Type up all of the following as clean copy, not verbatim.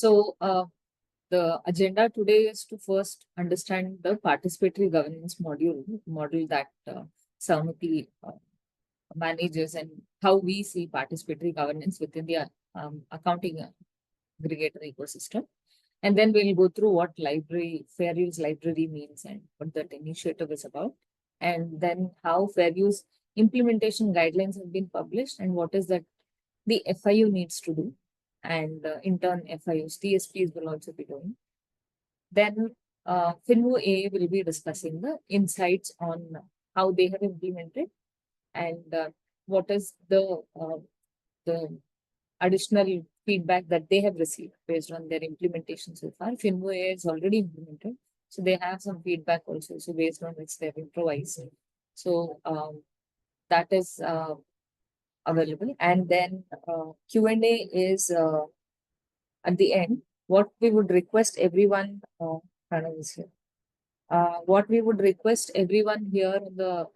The agenda today is to first understand the participatory governance model that Sahamati manages, and how we see participatory governance within the accounting aggregator ecosystem. And then we'll go through what fair use library means and what that initiative is about. And then how fair use implementation guidelines have been published and what is that the FIU needs to do. And in turn, FIUs, TSPs will also be doing. Then Finvu AA will be discussing the insights on how they have implemented and what is the additional feedback that they have received based on their implementation so far. Finvu AA is already implemented, so they have some feedback also, so based on which they have improvised. So that is available. And then Q&A is at the end. What we would request everyone, what we would request everyone here in the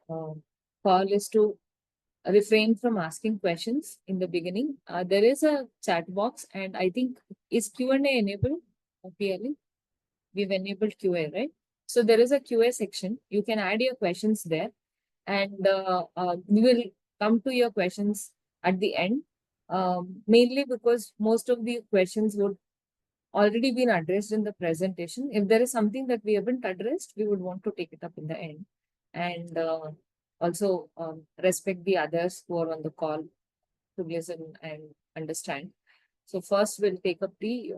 call is to refrain from asking questions in the beginning. There is a chat box, and I think is Q&A enabled? Clearly, we've enabled QA, right? So there is a QA section. You can add your questions there, and we will come to your questions at the end. Mainly because most of the questions would already been addressed in the presentation. If there is something that we haven't addressed, we would want to take it up in the end. And also respect the others who are on the call to listen and understand. So first we'll take up the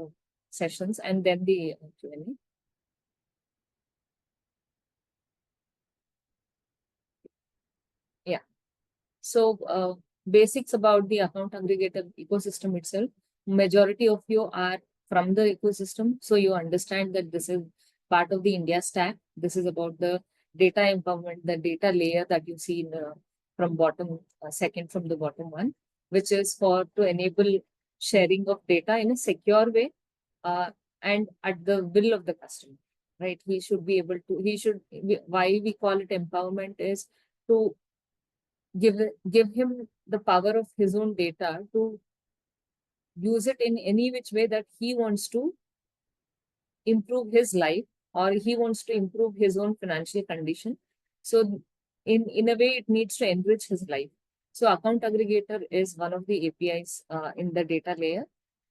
sessions and then the Q&A. Yeah. So basics about the account aggregator ecosystem itself. Majority of you are from the ecosystem, so you understand that this is part of the India stack. This is about the data empowerment, the data layer that you see in from bottom, second from the bottom one, which is for to enable sharing of data in a secure way and at the will of the customer, right? He should be able to, why we call it empowerment is to give him the power of his own data to use it in any which way that he wants to improve his life, or he wants to improve his own financial condition. So in a way, it needs to enrich his life. So account aggregator is one of the APIs in the data layer.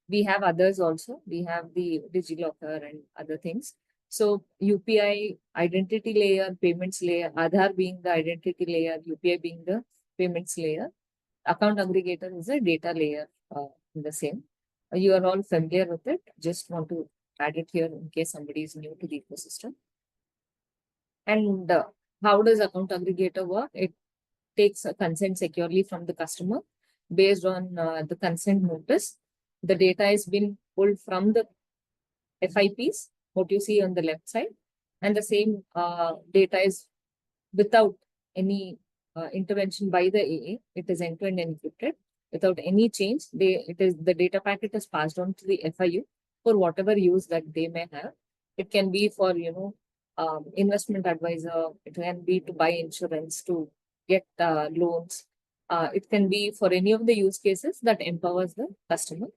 We have others also. We have the DigiLocker and other things. So UPI identity layer, payments layer, Aadhaar being the identity layer, UPI being the payments layer. Account aggregator is a data layer in the same. You are all familiar with it. Just want to add it here in case somebody is new to the ecosystem. And how does account aggregator work? It takes a consent securely from the customer based on the consent notice. The data is being pulled from the FIPs, what you see on the left side, and the same data is without any intervention by the AA. It is end-to-end encrypted without any change. The data packet is passed on to the FIU for whatever use that they may have. It can be for investment advisor. It can be to buy insurance, to get loans. It can be for any of the use cases that empowers the customer.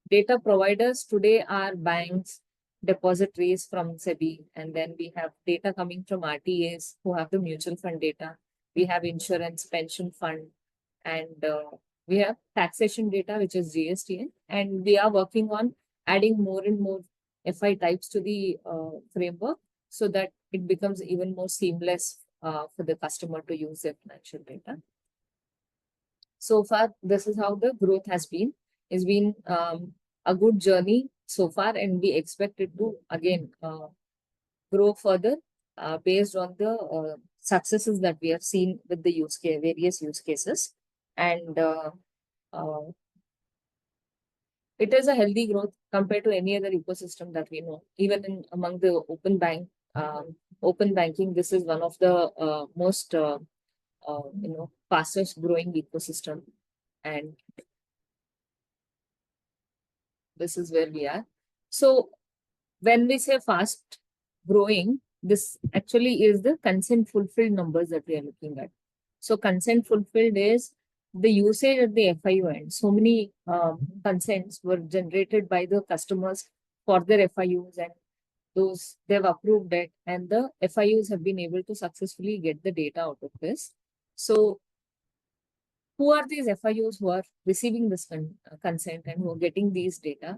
Data providers today are banks, depositories from SEBI, and then we have data coming from RTAs who have the mutual fund data. We have insurance, pension fund, and we have taxation data, which is GSTN, and we are working on adding more and more FI types to the framework so that it becomes even more seamless for the customer to use their financial data. So far, this is how the growth has been. It's been a good journey so far, and we expect it to again grow further based on the successes that we have seen with the various use cases. And it is a healthy growth compared to any other ecosystem that we know. Even among the open banking, this is one of the most fastest growing ecosystem, and this is where we are. So when we say fast growing, this actually is the consent fulfilled numbers that we are looking at. So consent fulfilled is the usage at the FIU end. So many consents were generated by the customers for their FIUs, and those they've approved it, and the FIUs have been able to successfully get the data out of this. So who are these FIUs who are receiving this consent and who are getting these data?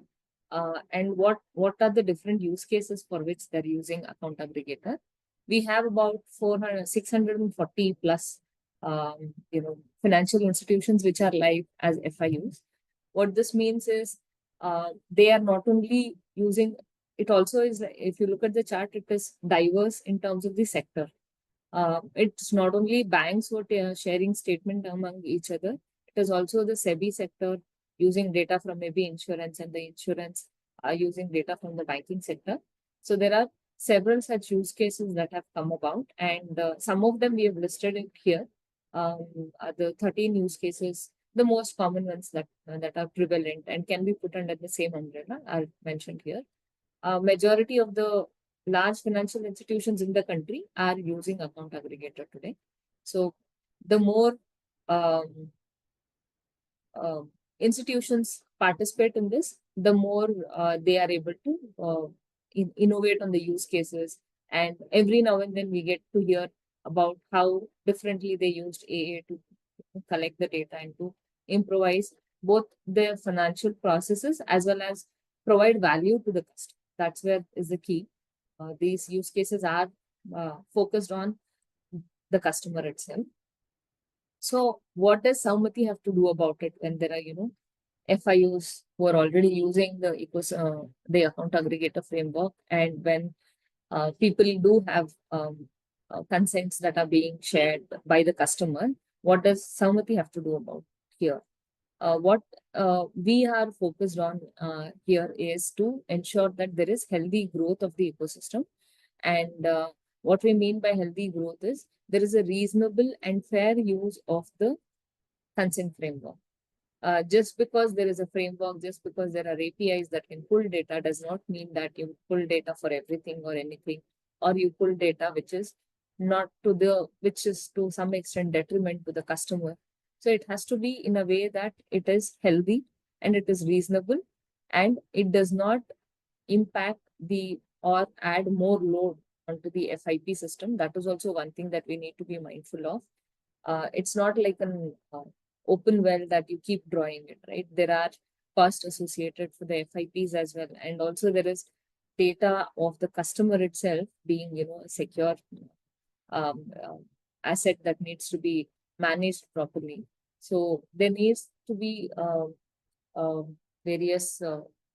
And what are the different use cases for which they're using account aggregator? We have about 640 plus financial institutions which are live as FIUs. What this means is they are not only using it, also is, if you look at the chart, it is diverse in terms of the sector. It's not only banks who are sharing statement among each other. It is also the SEBI sector using data from maybe insurance, and the insurance are using data from the banking sector. So there are several such use cases that have come about, and some of them we have listed it here. The 13 use cases, the most common ones that are prevalent and can be put under the same umbrella, are mentioned here. Majority of the large financial institutions in the country are using account aggregator today. So the more um, institutions participate in this, the more they are able to innovate on the use cases. And every now and then we get to hear about how differently they used AA to collect the data and to improvise both their financial processes as well as provide value to the customer. That's where is the key. These use cases are focused on the customer itself. So what does Sahamati have to do about it when there are, FIUs who are already using the account aggregator framework, and when people do have consents that are being shared by the customer, what does Sahamati have to do about here? What we are focused on here is to ensure that there is healthy growth of the ecosystem. And what we mean by healthy growth is there is a reasonable and fair use of the consent framework. Just because there is a framework, just because there are APIs that can pull data, does not mean that you pull data for everything or anything, or you pull data which is to some extent detriment to the customer. So it has to be in a way that it is healthy and it is reasonable, and it does not impact or add more load onto the FIP system. That is also one thing that we need to be mindful of. It's not like an open well that you keep drawing it, right? There are costs associated for the FIPs as well. And also there is data of the customer itself being, a secure um, uh, asset that needs to be managed properly. So there needs to be various,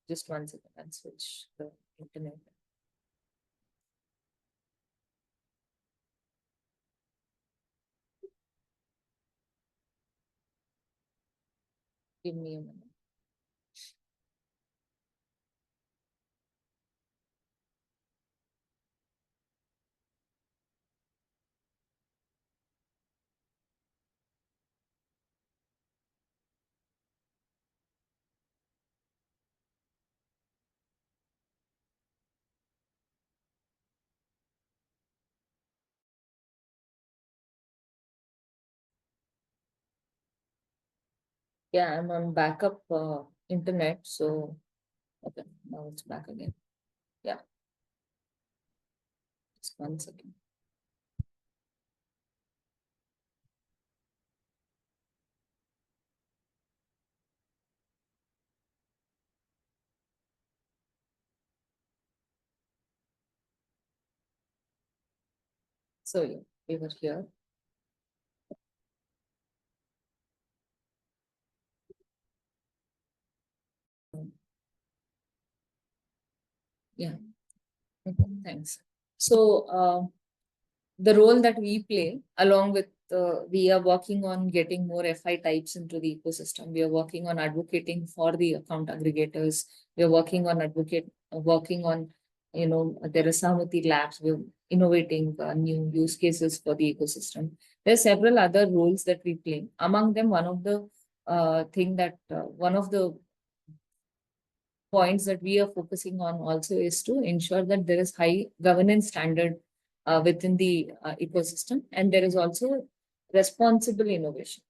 just one second, I'll switch the internet. Give me a minute. Yeah, I'm on backup internet. So, okay, now it's back again. Yeah, just one second. So, yeah, we were here. Yeah, okay, thanks. So, the role that we play, along with we are working on getting more FI types into the ecosystem. We are working on advocating for the account aggregators. We are working on working on, there are Sahamati labs. We're innovating new use cases for the ecosystem. There are several other roles that we play. Among them, one of the one of the points that we are focusing on also is to ensure that there is high governance standard within the ecosystem, and there is also responsible innovation.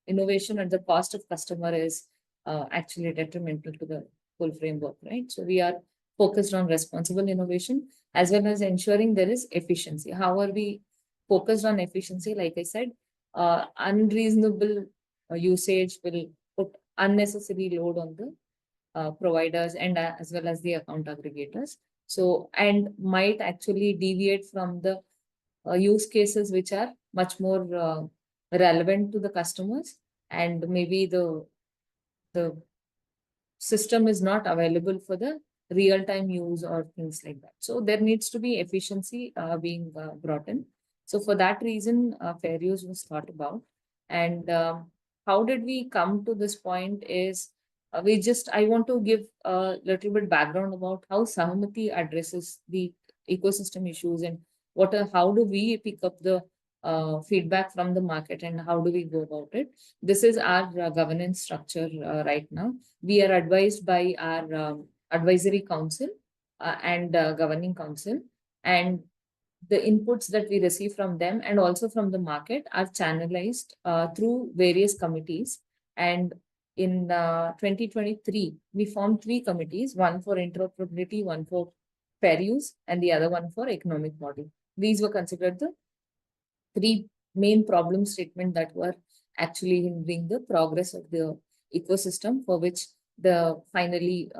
Innovation at the cost of customer is actually detrimental to the whole framework, right? So we are focused on responsible innovation, as well as ensuring there is efficiency. How are we focused on efficiency? Like I said, unreasonable usage will put unnecessary load on the providers and as well as the account aggregators. So, and might actually deviate from the use cases which are much more relevant to the customers, and maybe the system is not available for the real time use or things like that. So there needs to be efficiency being brought in. So for that reason, fair use was thought about. And how did we come to this point is I want to give a little bit background about how Sahamati addresses the ecosystem issues, and how do we pick up the feedback from the market, and how do we go about it. This is our governance structure right now. We are advised by our advisory council and governing council, and the inputs that we receive from them and also from the market are channelized through various committees. And in 2023, we formed three committees, one for interoperability, one for fair use, and the other one for economic model. These were considered the three main problem statement that were actually hindering the progress of the ecosystem, for which finally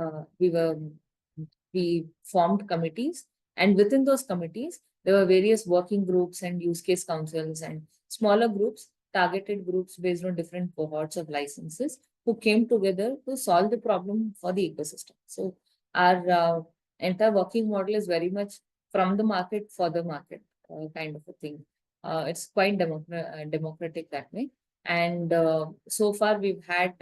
we formed committees, and within those committees there were various working groups and use case councils and smaller groups, targeted groups based on different cohorts of licenses, who came together to solve the problem for the ecosystem. So our entire working model is very much from the market for the market kind of a thing. It's quite democratic that way. And so far we've had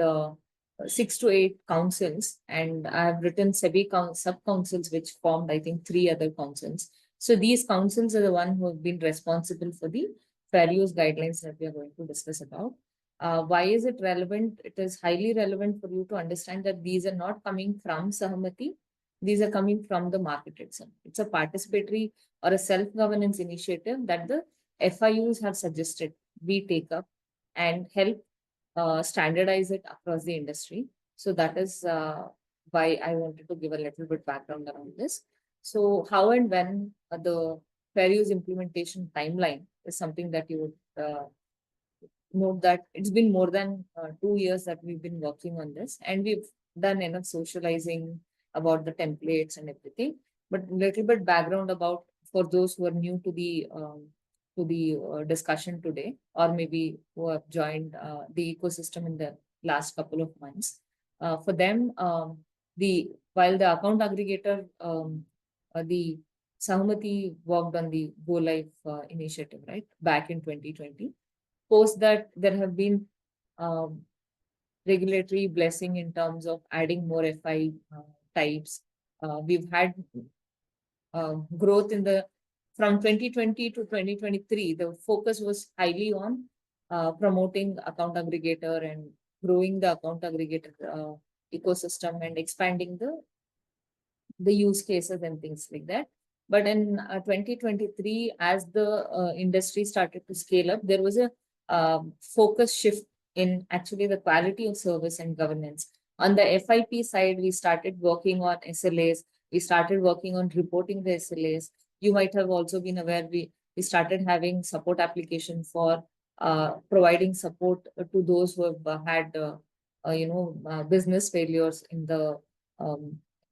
6 to 8 councils, and I've written sub-councils which formed, I think, 3 other councils. So these councils are the one who have been responsible for the fair use guidelines that we are going to discuss about. Why is it relevant? It is highly relevant for you to understand that these are not coming from Sahamati. These are coming from the market itself. It's a participatory or a self-governance initiative that the FIUs have suggested we take up and help standardize it across the industry. So that is why I wanted to give a little bit background around this. So how and when the fair use implementation timeline is something that you would note that it's been more than 2 years that we've been working on this, and we've done enough socializing about the templates and everything. But a little bit background about, for those who are new to the discussion today, or maybe who have joined the ecosystem in the last couple of months. For them, while the account aggregator, the Sahamati worked on the Go Live initiative, right, back in 2020. Post that, there have been regulatory blessing in terms of adding more FI types. We've had growth from 2020 to 2023, the focus was highly on promoting account aggregator and growing the account aggregator ecosystem and expanding the use cases and things like that. But in 2023, as the industry started to scale up, there was a focus shift in actually the quality of service and governance. On the FIP side, we started working on SLAs. We started working on reporting the SLAs. You might have also been aware we started having support application for providing support to those who have had business failures in the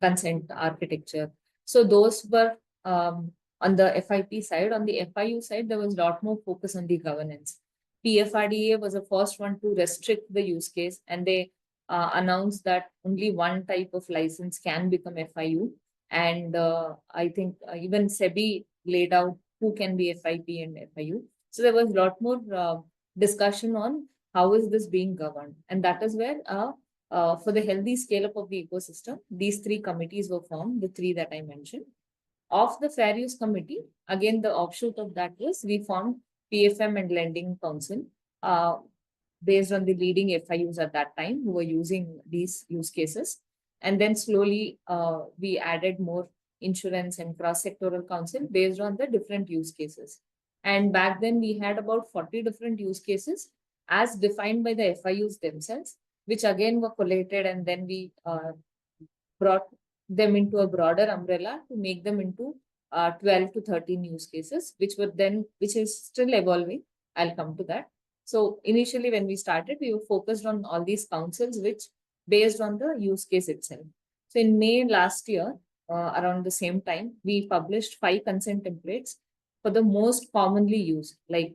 consent architecture. So those were on the FIP side. On the FIU side, there was a lot more focus on the governance. PFRDA was the first one to restrict the use case, and they announced that only one type of license can become FIU. And I think even SEBI laid out who can be FIP and FIU. So there was a lot more discussion on how is this being governed. And that is where for the healthy scale up of the ecosystem, these 3 committees were formed, the 3 that I mentioned. Of the Fair Use Committee, again, the offshoot of that was we formed PFM and Lending Council based on the leading FIUs at that time who were using these use cases. And then slowly we added more insurance and cross-sectoral council based on the different use cases. And back then we had about 40 different use cases as defined by the FIUs themselves, which again were collated, and then we brought them into a broader umbrella to make them into 12 to 13 use cases, which is still evolving. I'll come to that. So initially when we started, we were focused on all these councils, which based on the use case itself. So in May last year, around the same time, we published 5 consent templates for the most commonly used. Like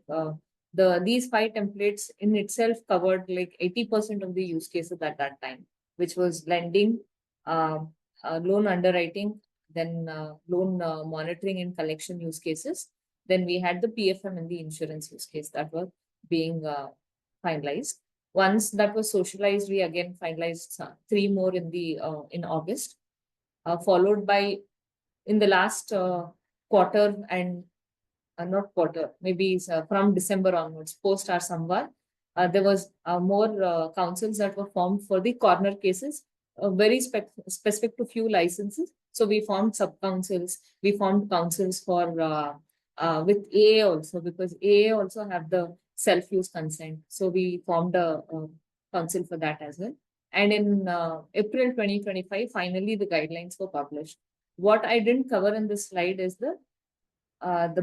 these 5 templates in itself covered like 80% of the use cases at that time, which was lending, uh, loan underwriting, then loan monitoring and collection use cases. Then we had the PFM and the insurance use case that were being finalized. Once that was socialized, we again finalized 3 more in August, followed by in the last quarter and not quarter, maybe from December onwards, post our Samvad, there was more councils that were formed for the corner cases, very specific to few licenses. So we formed sub-councils, we formed councils for with AA also, because AA also have the self-use consent. So we formed a council for that as well. And in April 2025, finally the guidelines were published. What I didn't cover in this slide is the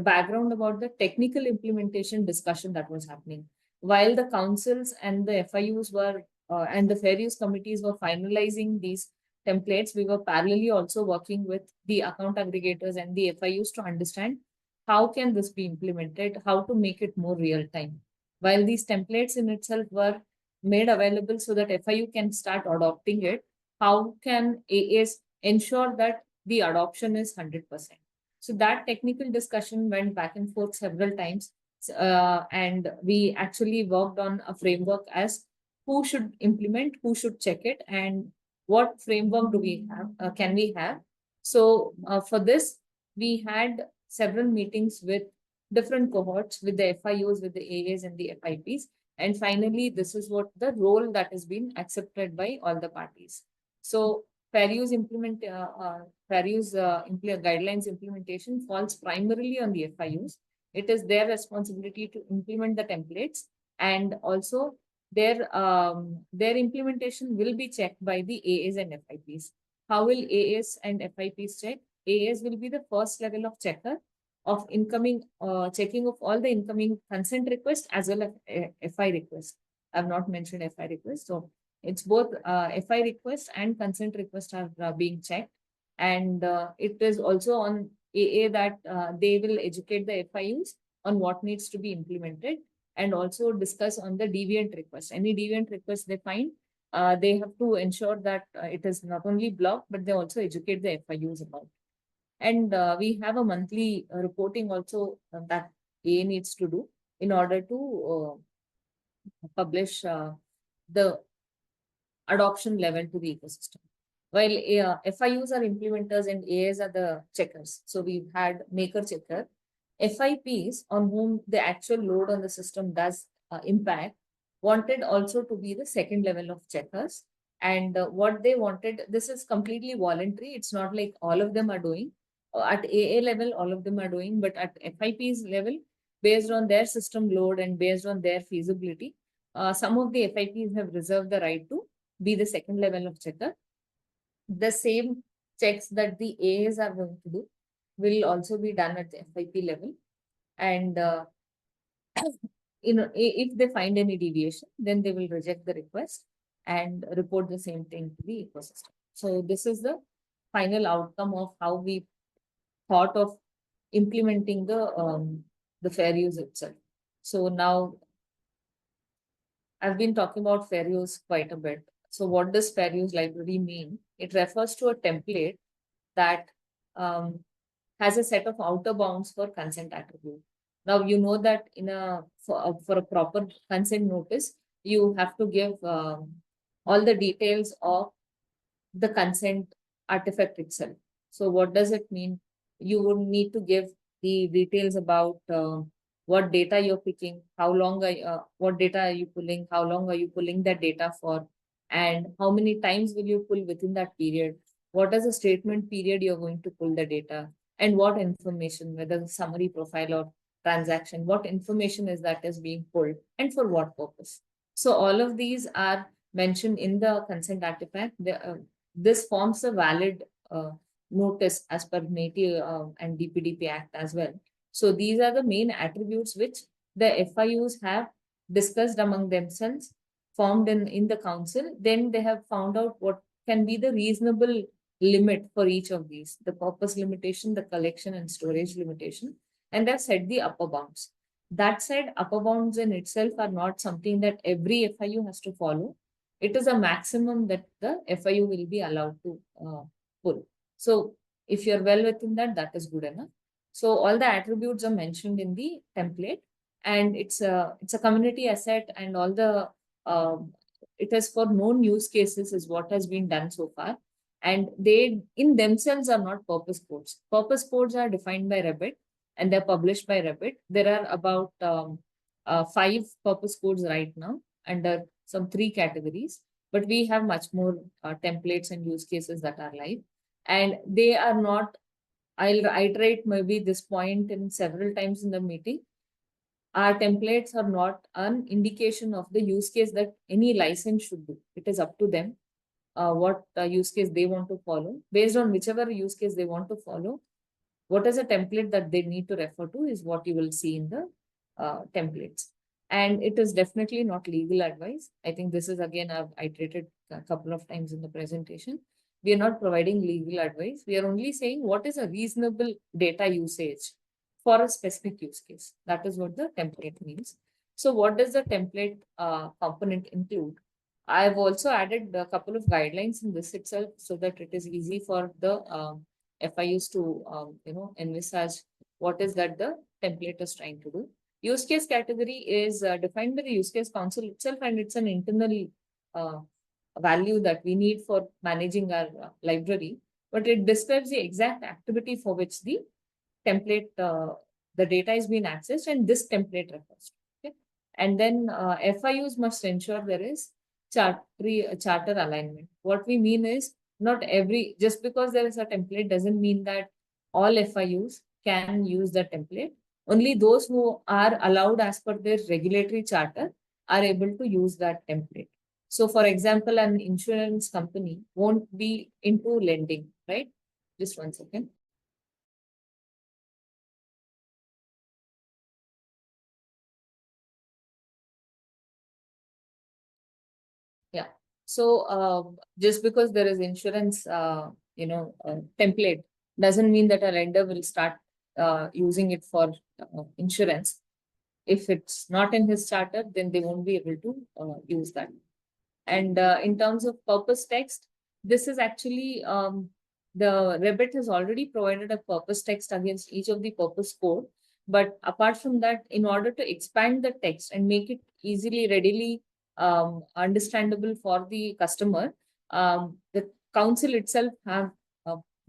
background about the technical implementation discussion that was happening. While the councils and the FIUs were and the fair use committees were finalizing these templates, we were parallelly also working with the account aggregators and the FIUs to understand how can this be implemented, how to make it more real time. While these templates in itself were made available so that FIU can start adopting it, how can AAs ensure that the adoption is 100%? So that technical discussion went back and forth several times. And we actually worked on a framework as who should implement, who should check it, and what framework do we have, can we have. So for this, we had several meetings with different cohorts, with the FIUs, with the AAs and the FIPs. And finally, this is what the role that has been accepted by all the parties. So fair use guidelines implementation falls primarily on the FIUs. It is their responsibility to implement the templates, and also their implementation will be checked by the AAs and FIPs. How will AAs and FIPs check? AAs will be the first level of checker of incoming checking of all the incoming consent requests as well as FI requests. I've not mentioned FI requests, so it's both FI request and consent request are being checked. And it is also on AA that they will educate the FIUs on what needs to be implemented, and also discuss on the deviant request. Any deviant request they find, they have to ensure that it is not only blocked, but they also educate the FIUs about. And we have a monthly reporting also that AA needs to do in order to publish the adoption level to the ecosystem. While FIUs are implementers and AAs are the checkers. So we've had maker checker. FIPs, on whom the actual load on the system does impact, wanted also to be the second level of checkers. And what they wanted, this is completely voluntary. It's not like all of them are doing. At AA level, all of them are doing, but at FIPs level, based on their system load and based on their feasibility, some of the FIPs have reserved the right to be the second level of checker. The same checks that the AAs are going to do will also be done at the FIP level. And if they find any deviation, then they will reject the request and report the same thing to the ecosystem. So this is the final outcome of how we thought of implementing the fair use itself. So now I've been talking about fair use quite a bit. So what does fair use library mean? It refers to a template that has a set of outer bounds for consent attribute. Now, you know that for a proper consent notice, you have to give all the details of the consent artifact itself. So what does it mean? You would need to give the details about what data you're picking, how long what data are you pulling, how long are you pulling that data for, and how many times will you pull within that period, what is the statement period you're going to pull the data, and what information, whether summary profile or transaction, what information is that is being pulled and for what purpose. So all of these are mentioned in the consent artifact. This forms a valid notice as per NATI and DPDP Act as well. So these are the main attributes which the FIUs have discussed among themselves, formed in the council. Then they have found out what can be the reasonable limit for each of these, the purpose limitation, the collection and storage limitation, and they've set the upper bounds. That said, upper bounds in itself are not something that every FIU has to follow. It is a maximum that the FIU will be allowed to pull. So if you're well within that, that is good enough. So all the attributes are mentioned in the template, and it's a community asset, and all the it is for known use cases is what has been done so far. And they in themselves are not purpose codes. Purpose codes are defined by Rabbit and they're published by Rabbit. There are about 5 purpose codes right now under some 3 categories, but we have much more templates and use cases that are live. And they are not, I'll iterate maybe this point in several times in the meeting. Our templates are not an indication of the use case that any license should do. It is up to them what use case they want to follow. Based on whichever use case they want to follow, what is a template that they need to refer to is what you will see in the templates. And it is definitely not legal advice. I think this is, again, I've iterated a couple of times in the presentation. We are not providing legal advice. We are only saying what is a reasonable data usage for a specific use case. That is what the template means. So what does the template component include? I've also added a couple of guidelines in this itself so that it is easy for the FIUs to envisage what is that the template is trying to do. Use case category is defined by the use case council itself, and it's an internal value that we need for managing our library, but it describes the exact activity for which the template, the data is being accessed, and this template refers to. Okay? And then FIUs must ensure there is charter alignment. What we mean is, not every, just because there is a template doesn't mean that all FIUs can use the template. Only those who are allowed as per their regulatory charter are able to use that template. So for example, an insurance company won't be into lending, right? Just one second. Yeah. So just because there is insurance, template doesn't mean that a lender will start using it for insurance. If it's not in his charter, then they won't be able to use that. And in terms of purpose text, this is actually the Rabbit has already provided a purpose text against each of the purpose code. But apart from that, in order to expand the text and make it easily, readily understandable for the customer, the council itself have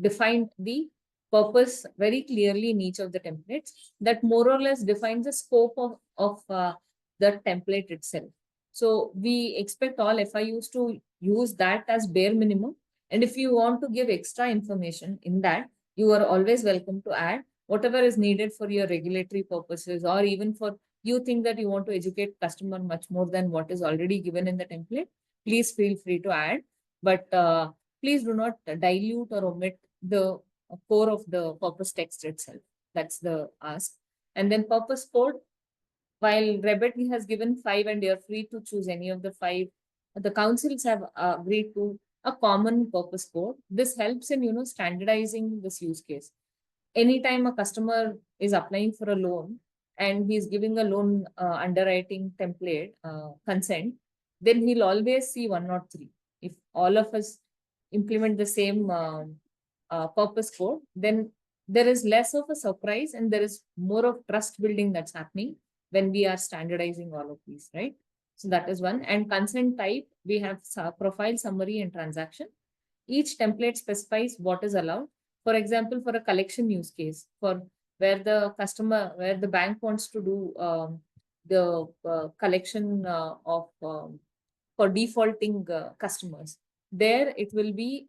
defined the purpose very clearly in each of the templates that more or less defines the scope of the template itself. So we expect all FIUs to use that as bare minimum. And if you want to give extra information in that, you are always welcome to add whatever is needed for your regulatory purposes, or even for you think that you want to educate customer much more than what is already given in the template. Please feel free to add, but please do not dilute or omit the core of the purpose text itself. That's the ask. And then purpose code, while Rabbit has given 5 and you're free to choose any of the 5, the councils have agreed to a common purpose code. This helps in, standardizing this use case. Anytime a customer is applying for a loan and he's giving a loan underwriting template consent, then he'll always see 103. If all of us implement the same purpose code, then there is less of a surprise and there is more of trust building that's happening when we are standardizing all of these, right? So that is one. And consent type, we have profile, summary, and transaction. Each template specifies what is allowed. For example, for a collection use case, for where the bank wants to do the collection of for defaulting customers, there it will be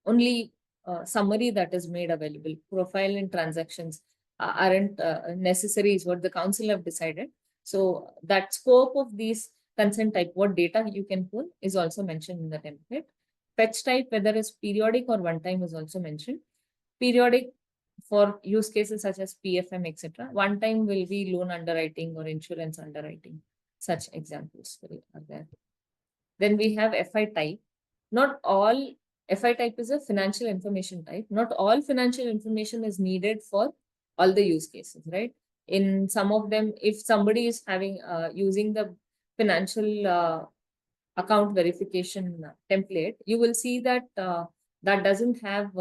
only summary that is made available. Profile and transactions aren't necessary is what the council have decided. So that scope of these consent type, what data you can pull, is also mentioned in the template. Fetch type, whether it's periodic or one time, is also mentioned. Periodic for use cases such as PFM, etc. One time will be loan underwriting or insurance underwriting. Such examples are there. Then we have FI type. Not all FI type is a financial information type. Not all financial information is needed for all the use cases, right? In some of them, if somebody is having using the financial account verification template, you will see that that doesn't have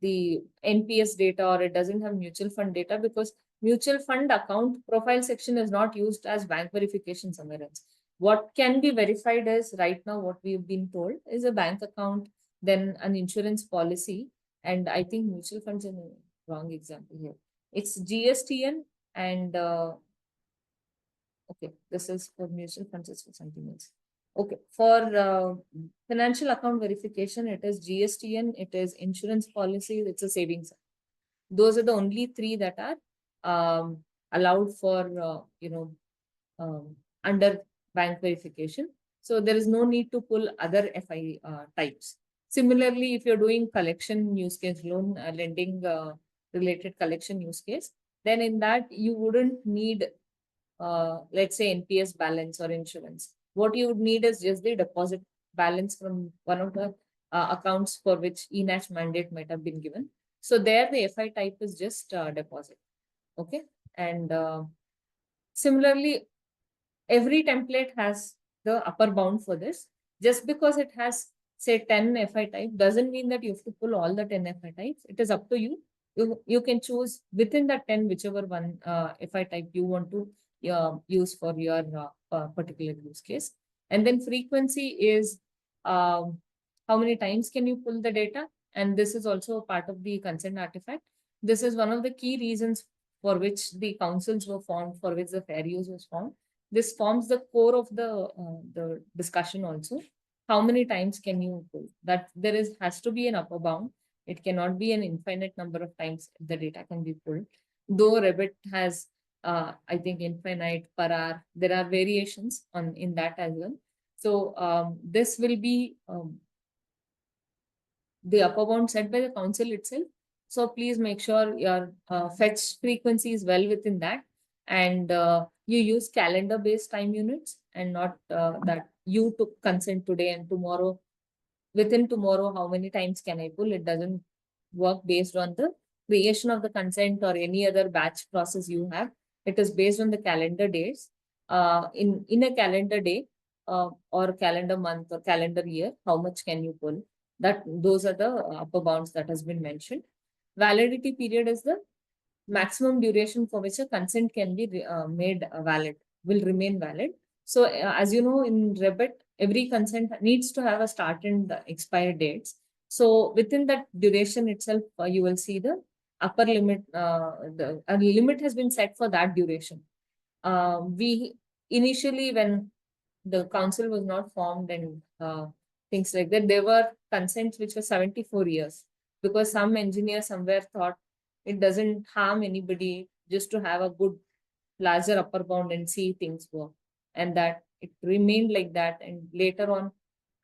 the NPS data, or it doesn't have mutual fund data, because mutual fund account profile section is not used as bank verification somewhere else. What can be verified is, right now what we've been told is a bank account, then an insurance policy, and I think mutual funds is a wrong example here. It's GSTN and okay, this is for mutual funds, it's for something else. Okay, for financial account verification, it is GSTN, it is insurance policy, it's a savings. Those are the only three that are allowed for, under bank verification. So there is no need to pull other FI types. Similarly, if you're doing collection use case, loan lending related collection use case, then in that you wouldn't need, let's say, NPS balance or insurance. What you would need is just the deposit balance from one of the accounts for which ENACH mandate might have been given. So there the FI type is just deposit. Okay. And similarly, every template has the upper bound for this. Just because it has, say, 10 FI type doesn't mean that you have to pull all the 10 FI types. It is up to you. You can choose within that 10 whichever one FI type you want to use for your particular use case. And then frequency is how many times can you pull the data? And this is also a part of the consent artifact. This is one of the key reasons for which the councils were formed, for which the fair use was formed. This forms the core of the discussion also. How many times can you pull? That there has to be an upper bound. It cannot be an infinite number of times the data can be pulled. Though Revit has, I think, infinite per hour, there are variations in that as well. So this will be the upper bound set by the council itself. So please make sure your fetch frequency is well within that, and you use calendar based time units, and not that you took consent today and tomorrow, within tomorrow, how many times can I pull? It doesn't work based on the creation of the consent or any other batch process you have. It is based on the calendar days. In a calendar day or calendar month or calendar year, how much can you pull? Those are the upper bounds that has been mentioned. Validity period is the maximum duration for which a consent can be made valid, will remain valid. So as you know, in Revit, every consent needs to have a start and expire dates. So within that duration itself, you will see the upper limit, the limit has been set for that duration. We initially, when the council was not formed and things like that, there were consents which were 74 years, because some engineer somewhere thought it doesn't harm anybody just to have a good larger upper bound and see things work, and that it remained like that. And later on,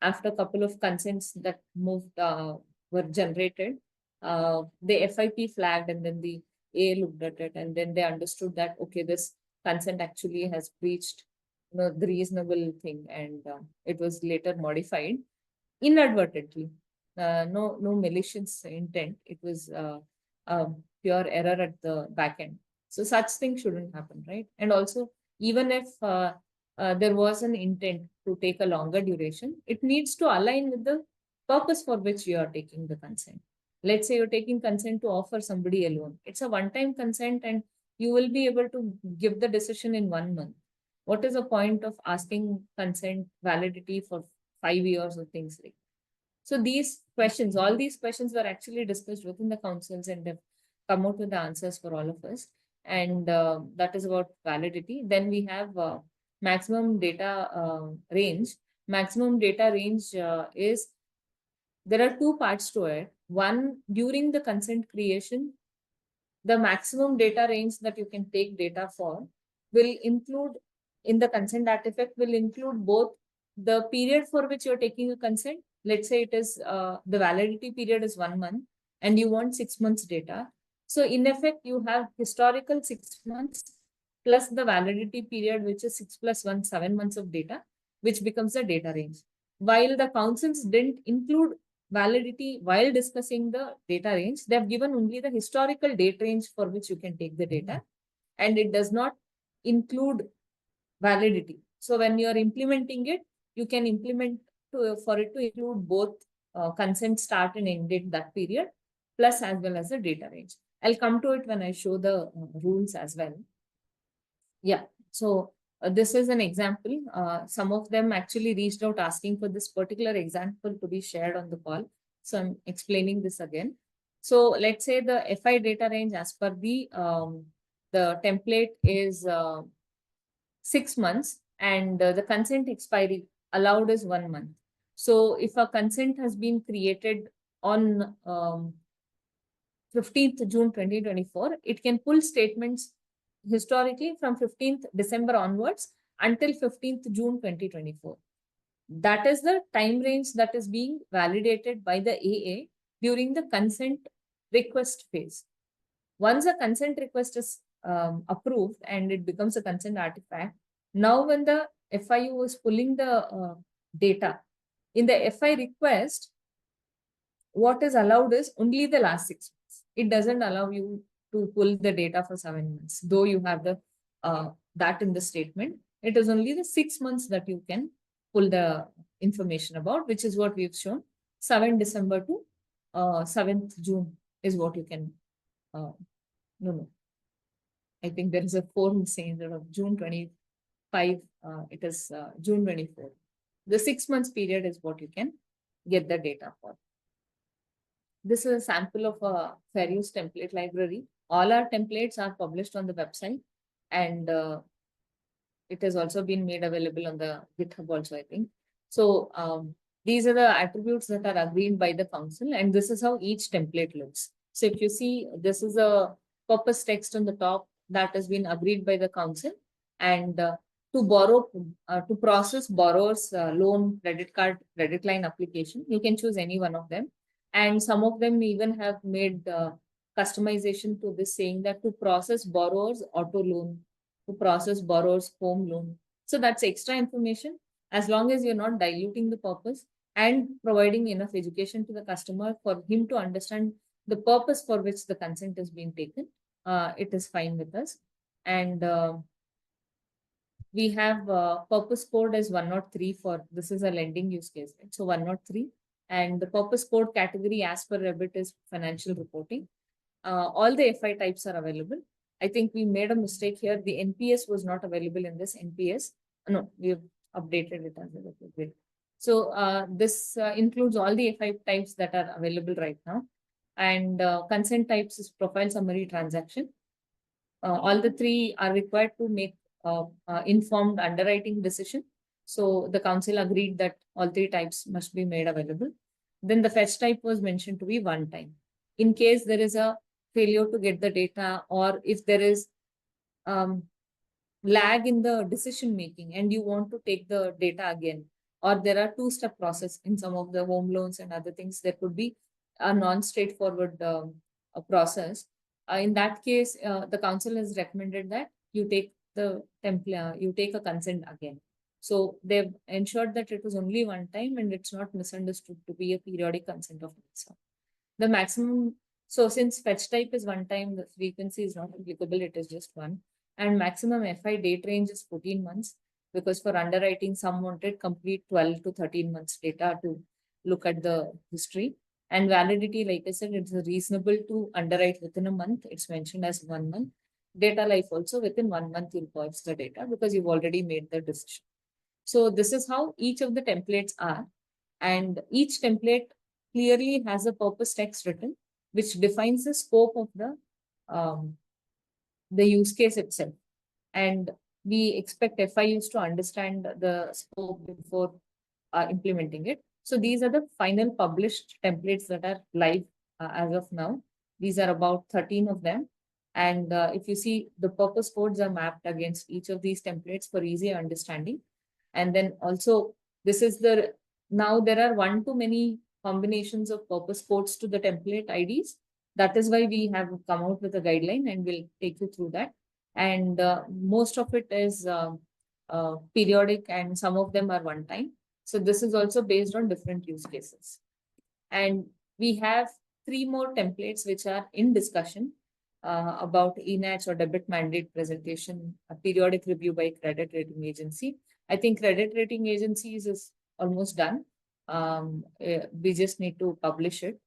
after a couple of consents that moved were generated, the FIP flagged, and then the A looked at it, and then they understood that okay, this consent actually has breached the reasonable thing, and it was later modified inadvertently. No malicious intent. It was pure error at the back end. So such things shouldn't happen, right? And also, even if there was an intent to take a longer duration, it needs to align with the purpose for which you are taking the consent. Let's say you're taking consent to offer somebody a loan. It's a one-time consent, and you will be able to give the decision in 1 month. What is the point of asking consent validity for 5 years or things like that? So these questions, all these questions were actually discussed within the councils, and they've come out with the answers for all of us. And that is about validity. Then we have maximum data range. Maximum data range is, there are two parts to it. One, during the consent creation, the maximum data range that you can take data for will include, in the consent artifact, will include both the period for which you're taking a consent let's say it is the validity period is 1 month and you want 6 months data. So in effect, you have historical 6 months plus the validity period, which is 6 + 1, 7 months of data, which becomes the data range. While the councils didn't include validity while discussing the data range, they have given only the historical date range for which you can take the data, and it does not include validity. So when you are implementing it, you can implement for it to include both consent start and end date that period, plus as well as the data range. I'll come to it when I show the rules as well. Yeah. So this is an example. Some of them actually reached out asking for this particular example to be shared on the call. So I'm explaining this again. So let's say the FI data range as per the template is 6 months, and the consent expiry allowed is 1 month. So if a consent has been created on 15th June 2024, it can pull statements historically from 15th December onwards until 15th June 2024. That is the time range that is being validated by the AA during the consent request phase. Once a consent request is approved and it becomes a consent artifact, now when the FIU is pulling the data, in the FI request, what is allowed is only the last 6 months. It doesn't allow you to pull the data for 7 months, though you have the that in the statement. It is only the 6 months that you can pull the information about, which is what we've shown. 7 December to 7th June is what you can. No. I think there is a 4 missing instead of June 25. It is June 24. The 6 months period is what you can get the data for. This is a sample of a fair use template library. All our templates are published on the website, and it has also been made available on the GitHub also, I think. So these are the attributes that are agreed by the council, and this is how each template looks. So if you see, this is a purpose text on the top that has been agreed by the council, and to process borrower's loan, credit card, credit line application, you can choose any one of them. And some of them even have made customization to this, saying that to process borrower's auto loan, to process borrower's home loan. So that's extra information, as long as you're not diluting the purpose and providing enough education to the customer for him to understand the purpose for which the consent is being taken. It is fine with us. And we have purpose code as 103 for this is a lending use case, right? So 103, and the purpose code category as per Rebit is financial reporting. All the FI types are available. I think we made a mistake here. The NPS was not available in this NPS. No, we have updated it as available. So this includes all the FI types that are available right now. And consent types is profile summary transaction. All the three are required to make informed underwriting decision. So the council agreed that all three types must be made available. Then the fetch type was mentioned to be one time. In case there is a failure to get the data, or if there is lag in the decision making and you want to take the data again, or there are two-step process in some of the home loans and other things, there could be a non-straightforward process. In that case, the council has recommended that you take the template, you take a consent again. So they've ensured that it was only one time and it's not misunderstood to be a periodic consent of itself. The maximum, so since fetch type is one time, the frequency is not applicable, it is just one. And maximum FI date range is 14 months, because for underwriting, some wanted complete 12 to 13 months data to look at the history. And validity, like I said, it's reasonable to underwrite within a month. It's mentioned as 1 month. Data life also within 1 month you'll purge the data because you've already made the decision. So this is how each of the templates are. And each template clearly has a purpose text written, which defines the scope of the use case itself. And we expect FIUs to understand the scope before implementing it. So these are the final published templates that are live as of now. These are about 13 of them. And if you see, the purpose codes are mapped against each of these templates for easy understanding. And then also, this is the now there are one too many combinations of purpose codes to the template IDs. That is why we have come out with a guideline, and we'll take you through that. And most of it is periodic, and some of them are one time. So this is also based on different use cases. And we have three more templates which are in discussion about ENACH or debit mandate presentation, a periodic review by credit rating agency. I think credit rating agencies is almost done. We just need to publish it.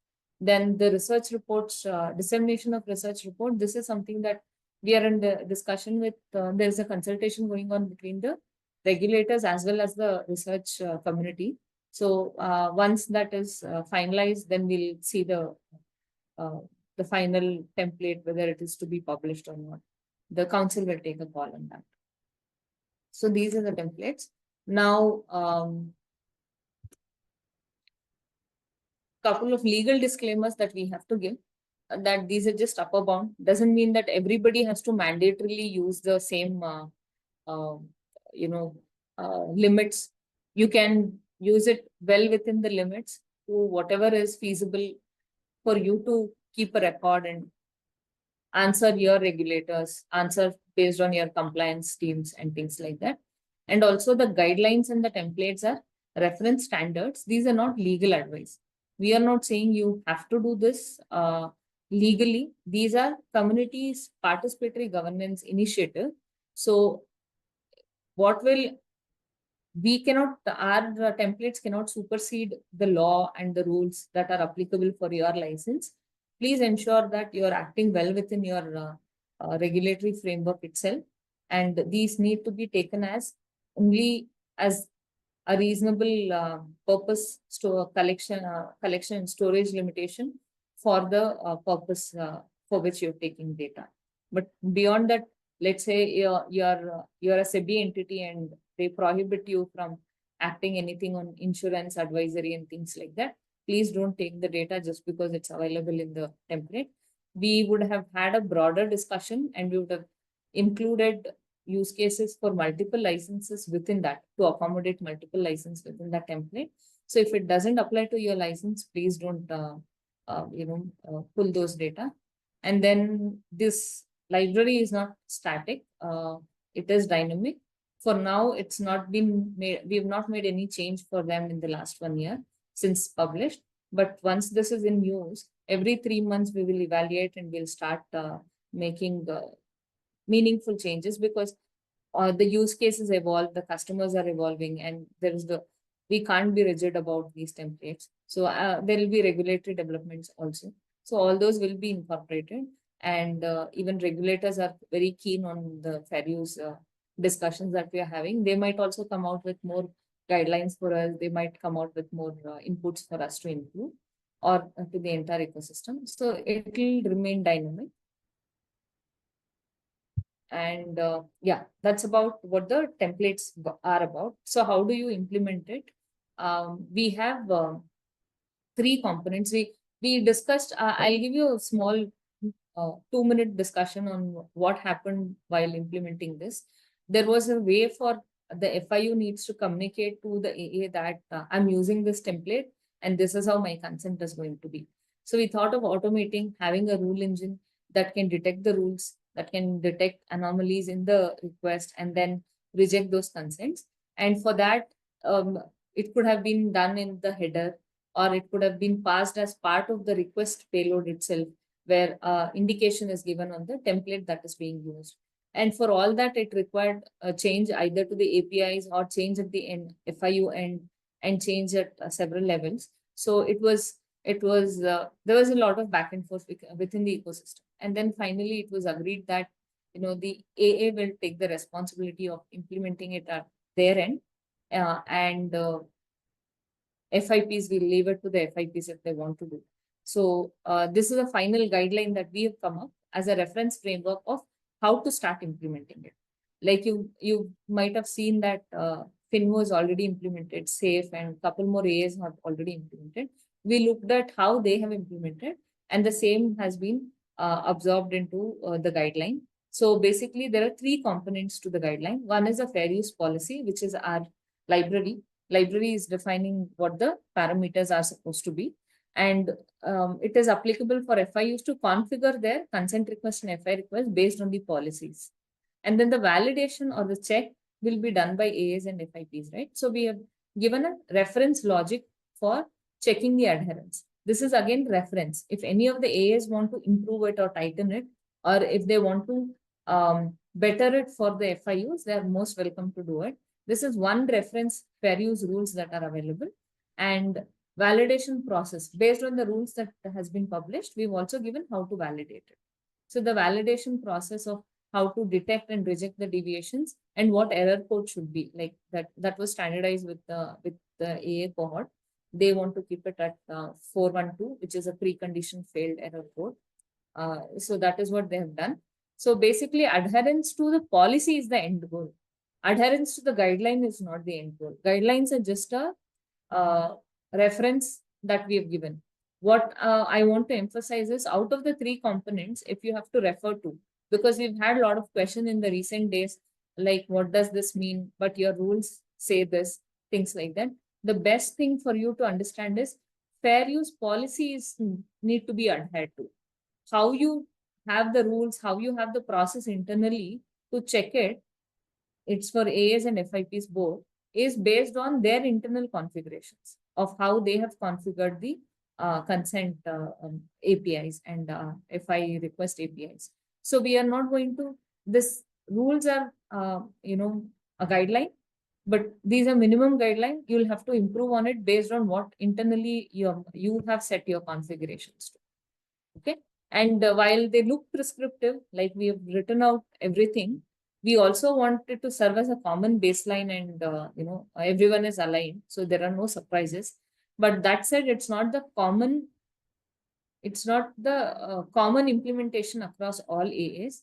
Then the research reports, dissemination of research report. This is something that we are in the discussion with. There's a consultation going on between the regulators as well as the research community. So once that is finalized, then we'll see the final template, whether it is to be published or not. The council will take a call on that. So these are the templates. Now, couple of legal disclaimers that we have to give, that these are just upper bound. Doesn't mean that everybody has to mandatorily use the same, limits. You can use it well within the limits to whatever is feasible for you to keep a record and answer your regulators, answer based on your compliance teams and things like that. And also the guidelines and the templates are reference standards. These are not legal advice. We are not saying you have to do this legally. These are communities' participatory governance initiative. So what will our templates cannot supersede the law and the rules that are applicable for your license. Please ensure that you are acting well within your regulatory framework itself. And these need to be taken as only as a reasonable purpose collection and storage limitation for the purpose for which you're taking data. But beyond that, let's say you're a SEBI entity and they prohibit you from acting anything on insurance advisory and things like that. Please don't take the data just because it's available in the template. We would have had a broader discussion and we would have included use cases for multiple licenses within that to accommodate multiple licenses within that template. So if it doesn't apply to your license, please don't pull those data. And then this library is not static. It is dynamic. For now, it's not been made. We have not made any change for them in the last 1 year since published. But once this is in use, every 3 months we will evaluate and we'll start making meaningful changes, because the use cases evolve, the customers are evolving, and we can't be rigid about these templates. So there will be regulatory developments also. So all those will be incorporated, and even regulators are very keen on the fair use discussions that we are having. They might also come out with more guidelines for us. They might come out with more inputs for us to include or to the entire ecosystem. So it will remain dynamic. And yeah, that's about what the templates are about. So how do you implement it? We have 3 components. We discussed, I'll give you a small 2-minute discussion on what happened while implementing this. There was a way for the FIU needs to communicate to the AA that I'm using this template and this is how my consent is going to be. So we thought of automating, having a rule engine that can detect the rules, that can detect anomalies in the request and then reject those consents. And for that, it could have been done in the header, or it could have been passed as part of the request payload itself, where indication is given on the template that is being used. And for all that, it required a change either to the APIs or change at the end, FIU end, and change at several levels. So there was a lot of back and forth within the ecosystem. And then finally, it was agreed that the AA will take the responsibility of implementing it at their end, and FIPs will leave it to the FIPs if they want to do. So this is a final guideline that we have come up as a reference framework of how to start implementing it. Like you might have seen that Finvu is already implemented, SAFE, and a couple more AAs have already implemented. We looked at how they have implemented, and the same has been absorbed into the guideline. So basically, there are 3 components to the guideline. One is a fair use policy, which is our library. library is defining what the parameters are supposed to be. And it is applicable for FIUs to configure their consent request and FI request based on the policies. And then the validation or the check will be done by AAs and FIPs, right? So we have given a reference logic for checking the adherence. This is again reference. If any of the AAs want to improve it or tighten it, or if they want to better it for the FIUs, they are most welcome to do it. This is one reference fair use rules that are available. And validation process based on the rules that has been published, we've also given how to validate it. So the validation process of how to detect and reject the deviations and what error code should be, like that was standardized with the AA cohort. They want to keep it at 412, which is a precondition failed error code. So that is what they have done. So basically, adherence to the policy is the end goal. Adherence to the guideline is not the end goal. Guidelines are just a reference that we have given. What I want to emphasize is, out of the three components, if you have to refer to, because we've had a lot of questions in the recent days, like what does this mean, but your rules say this, things like that. The best thing for you to understand is fair use policies need to be adhered to. How you have the rules, how you have the process internally to check it, it's for AAs and FIPs both, is based on their internal configurations of how they have configured the consent APIs and FI request APIs. So we are not going to, this rules are, a guideline, but these are minimum guideline. You'll have to improve on it based on what internally you have set your configurations to. Okay. And while they look prescriptive, like we have written out everything, we also wanted to serve as a common baseline and, everyone is aligned. So there are no surprises. But that said, it's not the common implementation across all AAs.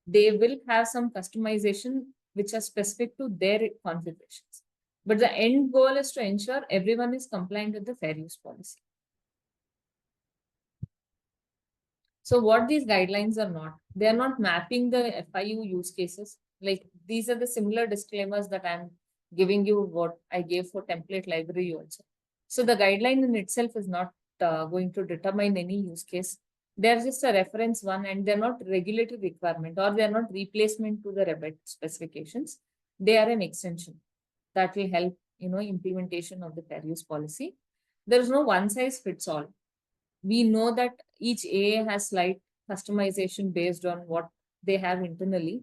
They will have some customization which are specific to their configurations. But the end goal is to ensure everyone is compliant with the fair use policy. So what these guidelines are not, they are not mapping the FIU use cases. Like these are the similar disclaimers that I'm giving you what I gave for template library also. So the guideline in itself is not going to determine any use case. They're just a reference one, and they're not regulatory requirement, or they're not replacement to the REBET specifications. They are an extension that will help, implementation of the fair use policy. There is no one size fits all. We know that each AA has slight customization based on what they have internally.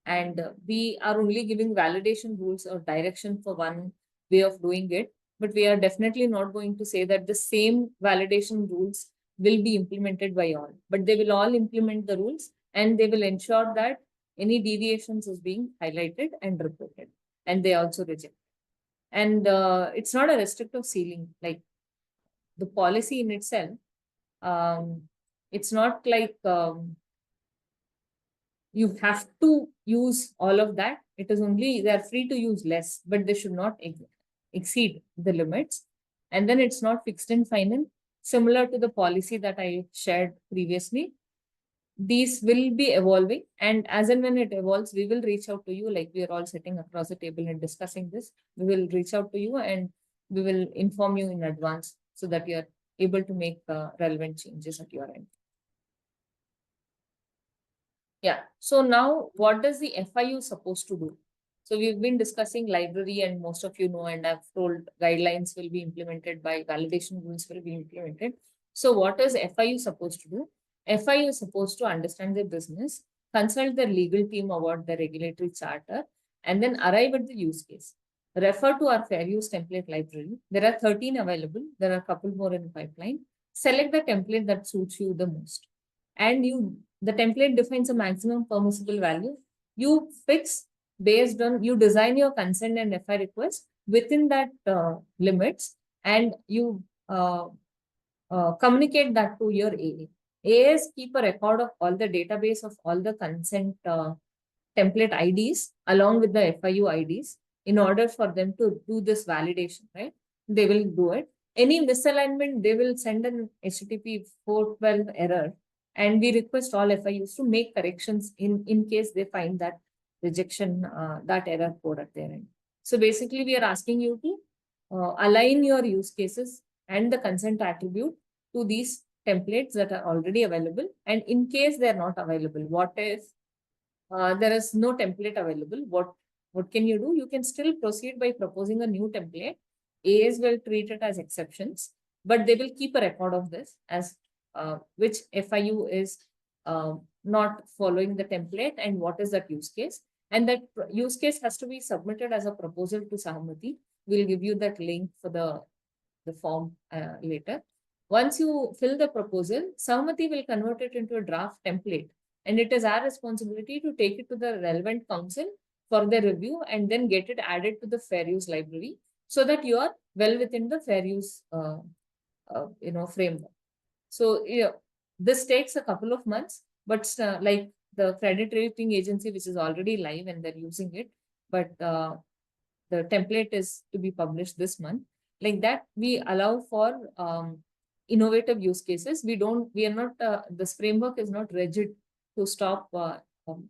And we are only giving validation rules or direction for one way of doing it. But we are definitely not going to say that the same validation rules will be implemented by all. But they will all implement the rules, and they will ensure that any deviations is being highlighted and reported. And they also reject. And it's not a restrictive ceiling, like the policy in itself. It's not like you have to use all of that. It is only, they are free to use less, but they should not exceed the limits. And then it's not fixed and final, similar to the policy that I shared previously. These will be evolving, and as and when it evolves, we will reach out to you. Like we are all sitting across the table and discussing this. We will reach out to you and we will inform you in advance so that you are able to make relevant changes at your end. Yeah. So now what does the FIU supposed to do? So we've been discussing library, and most of you know, and I've told guidelines will be implemented by validation rules will be implemented. So what is FIU supposed to do? FIU is supposed to understand their business, consult their legal team about the regulatory charter, and then arrive at the use case. Refer to our fair use template library. There are 13 available. There are a couple more in the pipeline. Select the template that suits you the most. And the template defines a maximum permissible value. You fix based on, you design your consent and FI request within that limits, and you communicate that to your AA. AAs keep a record of all the database of all the consent template IDs along with the FIU IDs in order for them to do this validation, right? They will do it. Any misalignment, they will send an HTTP 412 error, and we request all FIUs to make corrections in case they find that rejection, that error code at their end. So basically, we are asking you to align your use cases and the consent attribute to these templates that are already available. And in case they're not available, what if there is no template available? What can you do? You can still proceed by proposing a new template. AAs will treat it as exceptions, but they will keep a record of this as which FIU is not following the template and what is that use case. And that use case has to be submitted as a proposal to Sahamati. We'll give you that link for the form later. Once you fill the proposal, Sahamati will convert it into a draft template, and it is our responsibility to take it to the relevant council for their review and then get it added to the fair use library so that you are well within the fair use framework. So this takes a couple of months, but like the credit rating agency, which is already live and they're using it, but the template is to be published this month. Like that, we allow for innovative use cases. We are not, this framework is not rigid to stop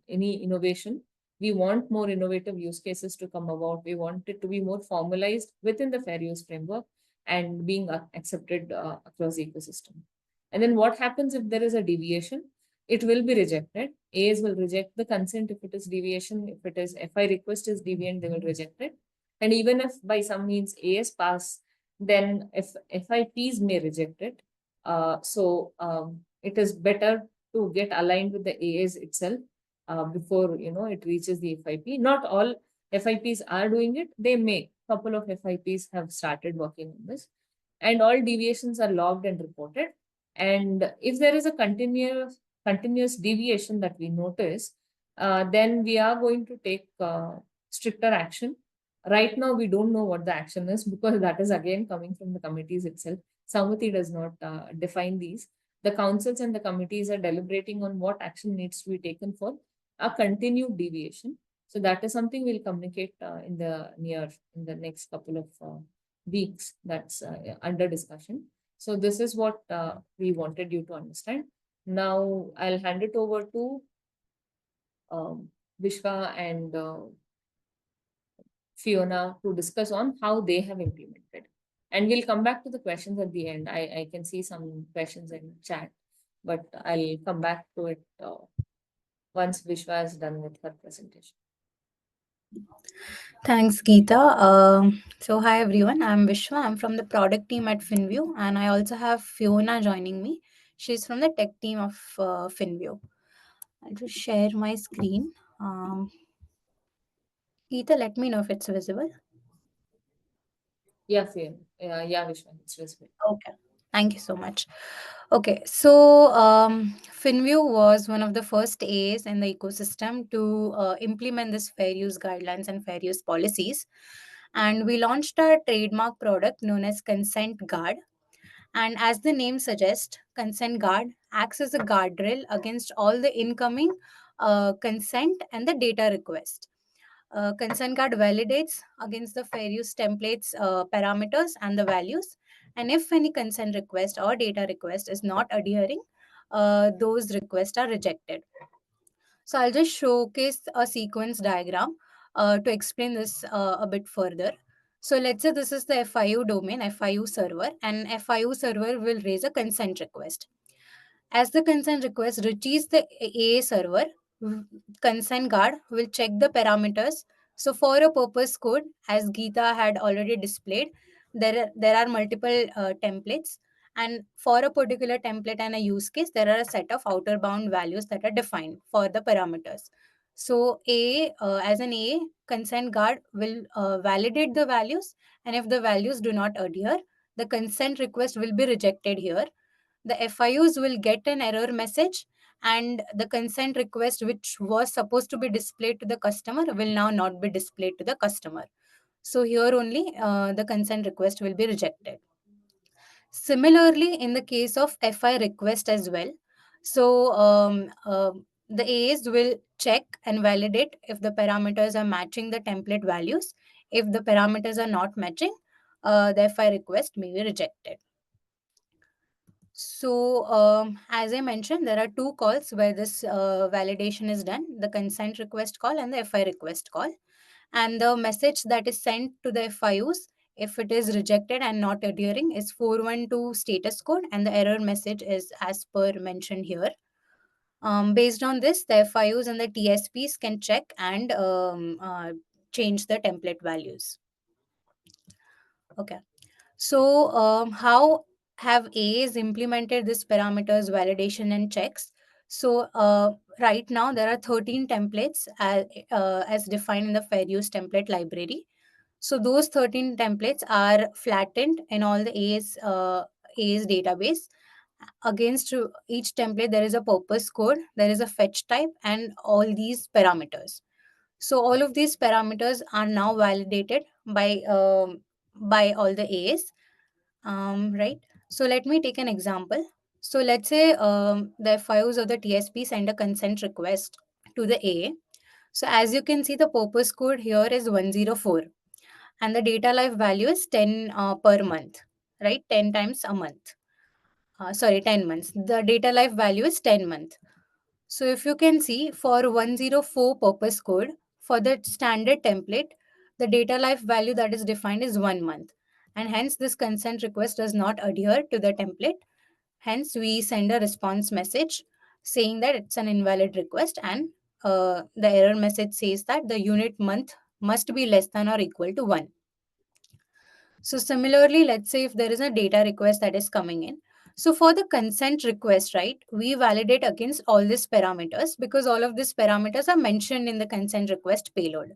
any innovation. We want more innovative use cases to come about. We want it to be more formalized within the fair use framework and being accepted across the ecosystem. And then what happens if there is a deviation? It will be rejected. As will reject the consent if it is deviation. If it is FI request is deviant, they will reject it. And even if by some means AS pass, then if FIPs may reject it. It is better to get aligned with the AS itself before it reaches the FIP. Not all FIPs are doing it. They may. Couple of FIPs have started working on this, and all deviations are logged and reported. And if there is a continuous deviation that we notice, then we are going to take stricter action. Right now, we don't know what the action is because that is again coming from the committees itself. Sahamati does not define these. The councils and the committees are deliberating on what action needs to be taken for a continued deviation. So that is something we'll communicate in the next couple of weeks. That's under discussion. So this is what we wanted you to understand. Now I'll hand it over to Vishwa and Fiona to discuss on how they have implemented. And we'll come back to the questions at the end. I can see some questions in chat, but I'll come back to it once Vishwa is done with her presentation. Thanks, Geeta. So hi everyone, I'm Vishwa. I'm from the product team at Finvu, and I also have Fiona joining me. She's from the tech team of Finvu. I'll just share my screen. Geeta, let me know if it's visible. Yeah, Fiona. Yeah, Vishwa, it's visible. Okay. Thank you so much. Okay, so Finvu was one of the first A's in the ecosystem to implement this fair use guidelines and fair use policies. And we launched our trademark product known as ConsentGuard. And as the name suggests, ConsentGuard acts as a guardrail against all the incoming consent and the data request. ConsentGuard validates against the fair use templates parameters and the values. And if any consent request or data request is not adhering, those requests are rejected. So I'll just showcase a sequence diagram to explain this a bit further. So let's say this is the FIU domain, FIU server, and FIU server will raise a consent request. As the consent request reaches the AA server, ConsentGuard will check the parameters. So for a purpose code, as Geeta had already displayed, there are multiple templates. And for a particular template and a use case, there are a set of outer bound values that are defined for the parameters. So as an AA, ConsentGuard will validate the values. And if the values do not adhere, the consent request will be rejected here. The FIUs will get an error message, and the consent request, which was supposed to be displayed to the customer, will now not be displayed to the customer. So here only the consent request will be rejected. Similarly, in the case of FI request as well, so the AAs will check and validate if the parameters are matching the template values. If the parameters are not matching, the FI request may be rejected. So, as I mentioned, there are two calls where this validation is done, the consent request call and the FI request call. And the message that is sent to the FIUs If it is rejected and not adhering, is 412 status code, and the error message is as per mentioned here. Based on this, the FIUs and the TSPs can check and change the template values. Okay. So, how have AAs implemented this parameters validation and checks? So, right now there are 13 templates as defined in the fair use template library. So, those 13 templates are flattened in all the AAs database. Against each template, there is a purpose code, there is a fetch type, and all these parameters. So, all of these parameters are now validated by all the AAs. Right. So let me take an example. So let's say the FIUs or the TSP send a consent request to the AA. So as you can see, the purpose code here is 104 and the data life value is 10 per month, right? 10 times a month. 10 months. The data life value is 10 month. So if you can see for 104 purpose code, for the standard template, the data life value that is defined is 1 month. And hence this consent request does not adhere to the template. Hence we send a response message saying that it's an invalid request, and the error message says that the unit month must be less than or equal to 1. So similarly, let's say if there is a data request that is coming in. So for the consent request, right, we validate against all these parameters because all of these parameters are mentioned in the consent request payload.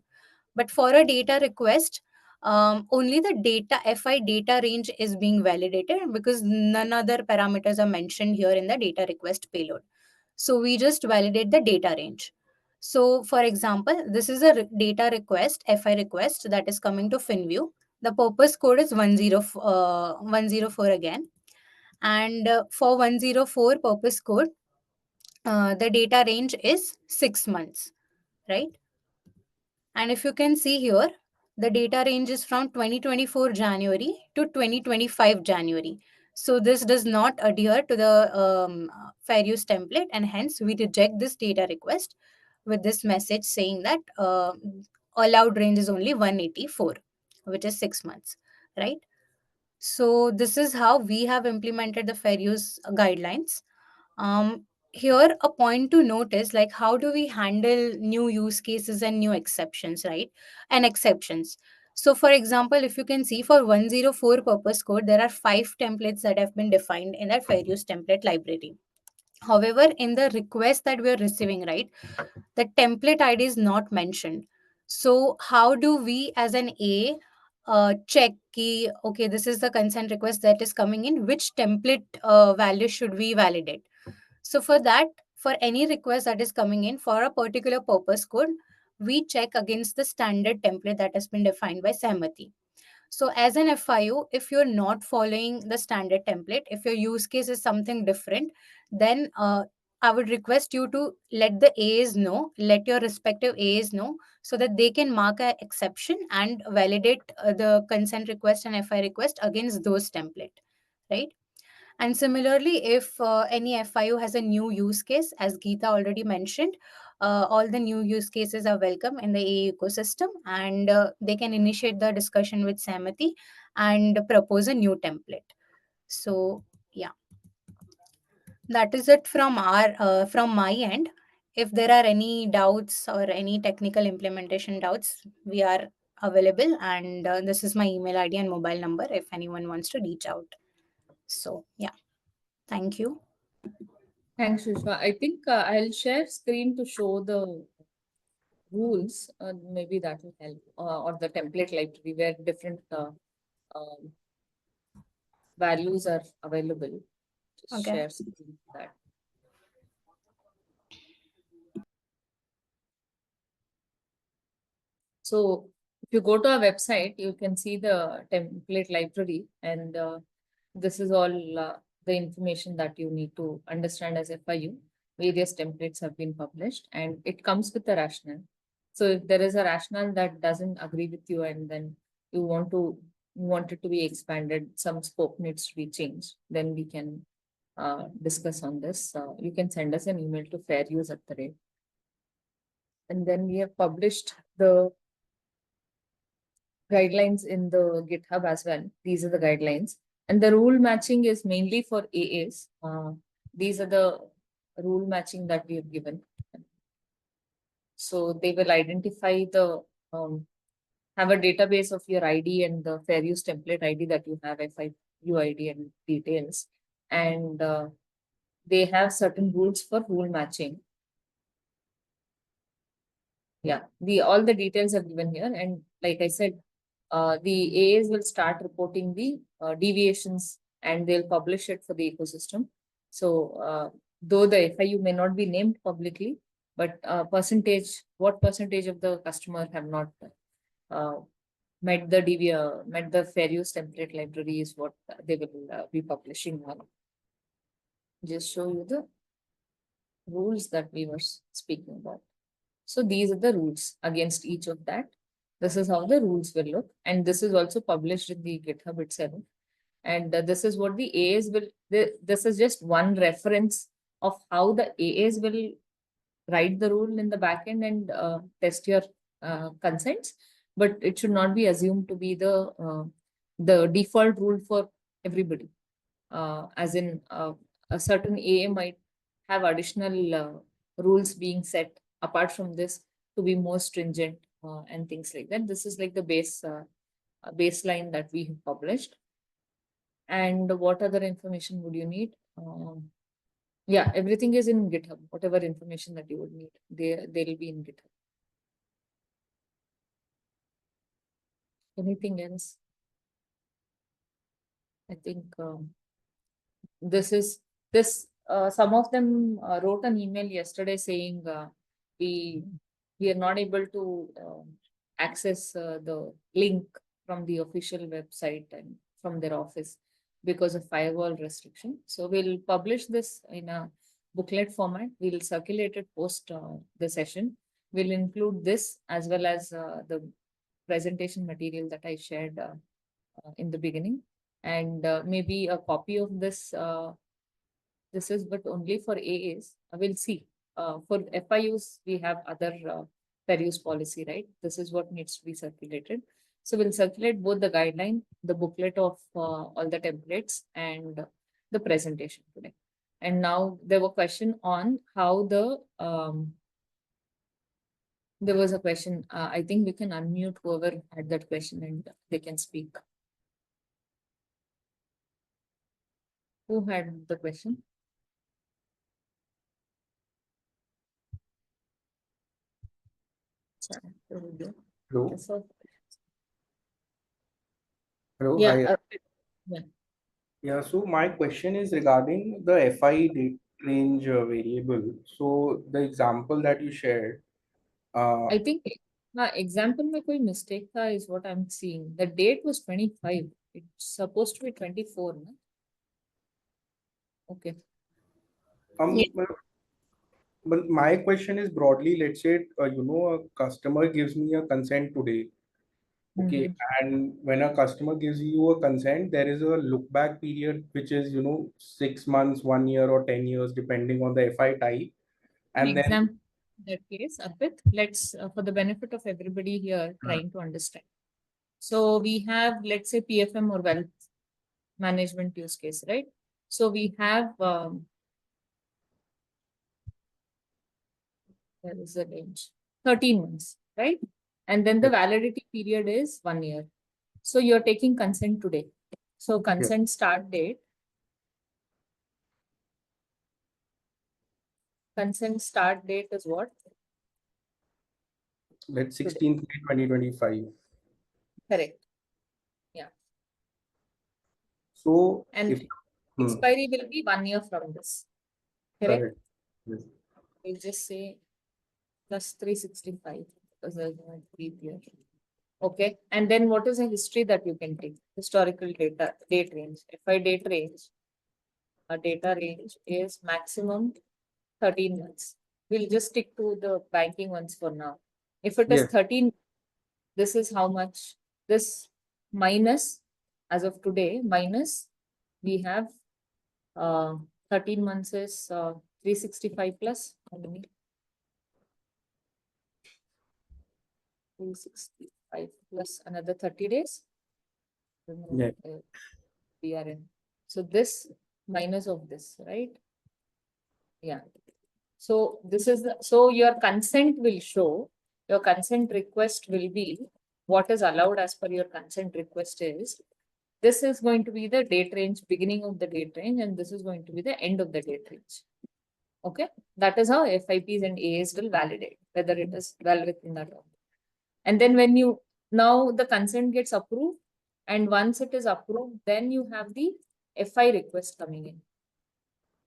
But for a data request, only the data FI data range is being validated because none other parameters are mentioned here in the data request payload. So we just validate the data range. So for example, this is a data request, FI request that is coming to Finvu. The purpose code is 104 again. And for 104 purpose code, the data range is 6 months, right? And if you can see here, the data range is from 2024 January to 2025 January. So this does not adhere to the fair use template, and hence we reject this data request with this message saying that allowed range is only 184, which is 6 months, right? So this is how we have implemented the fair use guidelines. Here a point to note is like how do we handle new use cases and new exceptions, right? And exceptions. So for example, if you can see for 104 purpose code, there are 5 templates that have been defined in that fair use template library. However, in the request that we are receiving, right, the template ID is not mentioned. So how do we as an A check ki, okay, this is the consent request that is coming in, which template value should we validate? So for that, for any request that is coming in for a particular purpose code, we check against the standard template that has been defined by Sahamati. So as an FIU, if you're not following the standard template, if your use case is something different, then I would request you to let the AAs know, let your respective AAs know, so that they can mark an exception and validate the consent request and FI request against those template, right? And similarly, if any FIU has a new use case, as Geeta already mentioned, all the new use cases are welcome in the AA ecosystem, and they can initiate the discussion with Samati and propose a new template. So, yeah, that is it from my end. If there are any doubts or any technical implementation doubts, we are available, and this is my email ID and mobile number if anyone wants to reach out. So, yeah, thank you. Thanks, Vishwa. I think I'll share screen to show the rules. Maybe that will help, or the template library where different um, values are available. Just Okay. share screen for that. So if you go to our website, you can see the template library, and this is all the information that you need to understand as FIU. Various templates have been published, and it comes with a rationale. So if there is a rationale that doesn't agree with you, and then you want it to be expanded, some scope needs to be changed, then we can discuss on this. You can send us an email to fairuse@. And then we have published the guidelines in the GitHub as well. These are the guidelines. And the rule matching is mainly for AAs. These are the rule matching that we have given. So they will identify have a database of your ID and the fair use template ID that you have, FIU ID and details. And they have certain rules for rule matching. Yeah, all the details are given here. And like I said, the AAs will start reporting the deviations and they'll publish it for the ecosystem. So though the FIU may not be named publicly, but what percentage of the customer have not met the fair use template library is what they will be publishing on. Just show you the rules that we were speaking about. So these are the rules against each of that. This is how the rules will look. And this is also published in the GitHub itself. And this is what the AAs will, this is just one reference of how the AAs will write the rule in the backend and test your consents. But it should not be assumed to be the default rule for everybody. As in a certain AA might have additional rules being set apart from this to be more stringent and things like that. This is like the baseline that we have published. And what other information would you need? Yeah, everything is in GitHub. Whatever information that you would need, they'll be in GitHub. Anything else? I think some of them wrote an email yesterday saying we are not able to access the link from the official website and from their office because of firewall restriction. So we'll publish this in a booklet format. We'll circulate it post the session. We'll include this as well as the presentation material that I shared in the beginning, and maybe a copy of this. This is but only for AAs. We'll see. For FIUs, we have other fair use policy, right? This is what needs to be circulated. So we'll circulate both the guideline, the booklet of all the templates, and the presentation today. And now there were question on how there was a question. I think we can unmute whoever had that question and they can speak. Who had the question? Hello. So, Hello. yeah, Hi. yeah. Yeah. So my question is regarding the FI date range variable. So the example that you shared, I think example में कोई mistake था is what I'm seeing. The date was 25. It's supposed to be 24, no? Okay. um, but my question is broadly, let's say, a customer gives me a consent today. Okay. And when a customer gives you a consent, there is a look back period, which is, 6 months, 1 year, or 10 years, depending on the FI type. An And then, example in that case, Arpit, let's for the benefit of everybody here trying to understand. So we have, let's say, PFM or wealth management use case, right? So we have there is a range 13 months, right? And then the validity period is 1 year. So you're taking consent today. So consent start date. Consent start date is what? let's 16th May 2025. Correct. Yeah. So And expiry will be 1 year from this. Correct. Yes. We'll just say plus 365 because there's no leap year. Okay. And then what is the history that you can take? Historical data, date range. FI date range, a data range is maximum 13 months. We'll just stick to the banking ones for now. If it is Yes. 13, this is how much this minus as of today, minus we have 13 months is 365 plus how many? 365 5 plus another 30 days. Yeah. We are in. So this minus of this, right? Yeah. So this is so your consent will show, your consent request will be what is allowed as per your consent request is, this is going to be the date range, beginning of the date range, and this is going to be the end of the date range. Okay. That is how FIPs and AAs will validate whether it is well within that. And then when you, now the consent gets approved, and once it is approved, then you have the FI request coming in.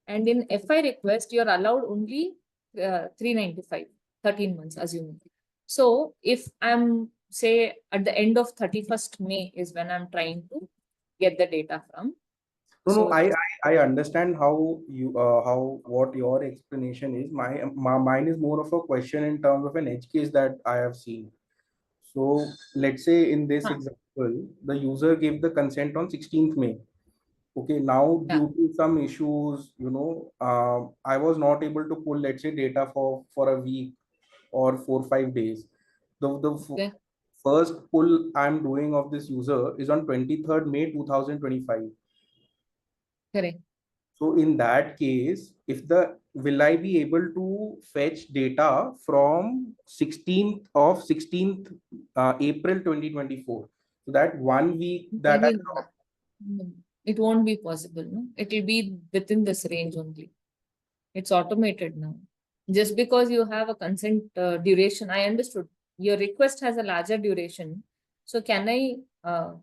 And in FI request, you're allowed only 395, 13 months, assuming. So if I'm, say, at the end of 31st May is when I'm trying to get the data from. No, So no, I understand how you how what your explanation is. Mine is more of a question in terms of an edge case that I have seen. So let's say in this example, the user gave the consent on 16th May. Okay, now yeah, due to some issues, I was not able to pull, let's say, data for a week or 4 5 days. The okay, first pull I'm doing of this user is on 23rd May 2025. correct. So in that case, if the will I be able to fetch data from 16th April 2024? So that 1 week that There is, it won't be possible. No? It will be within this range only. It's automated now. Just because you have a consent duration, I understood. Your request has a larger duration. So can I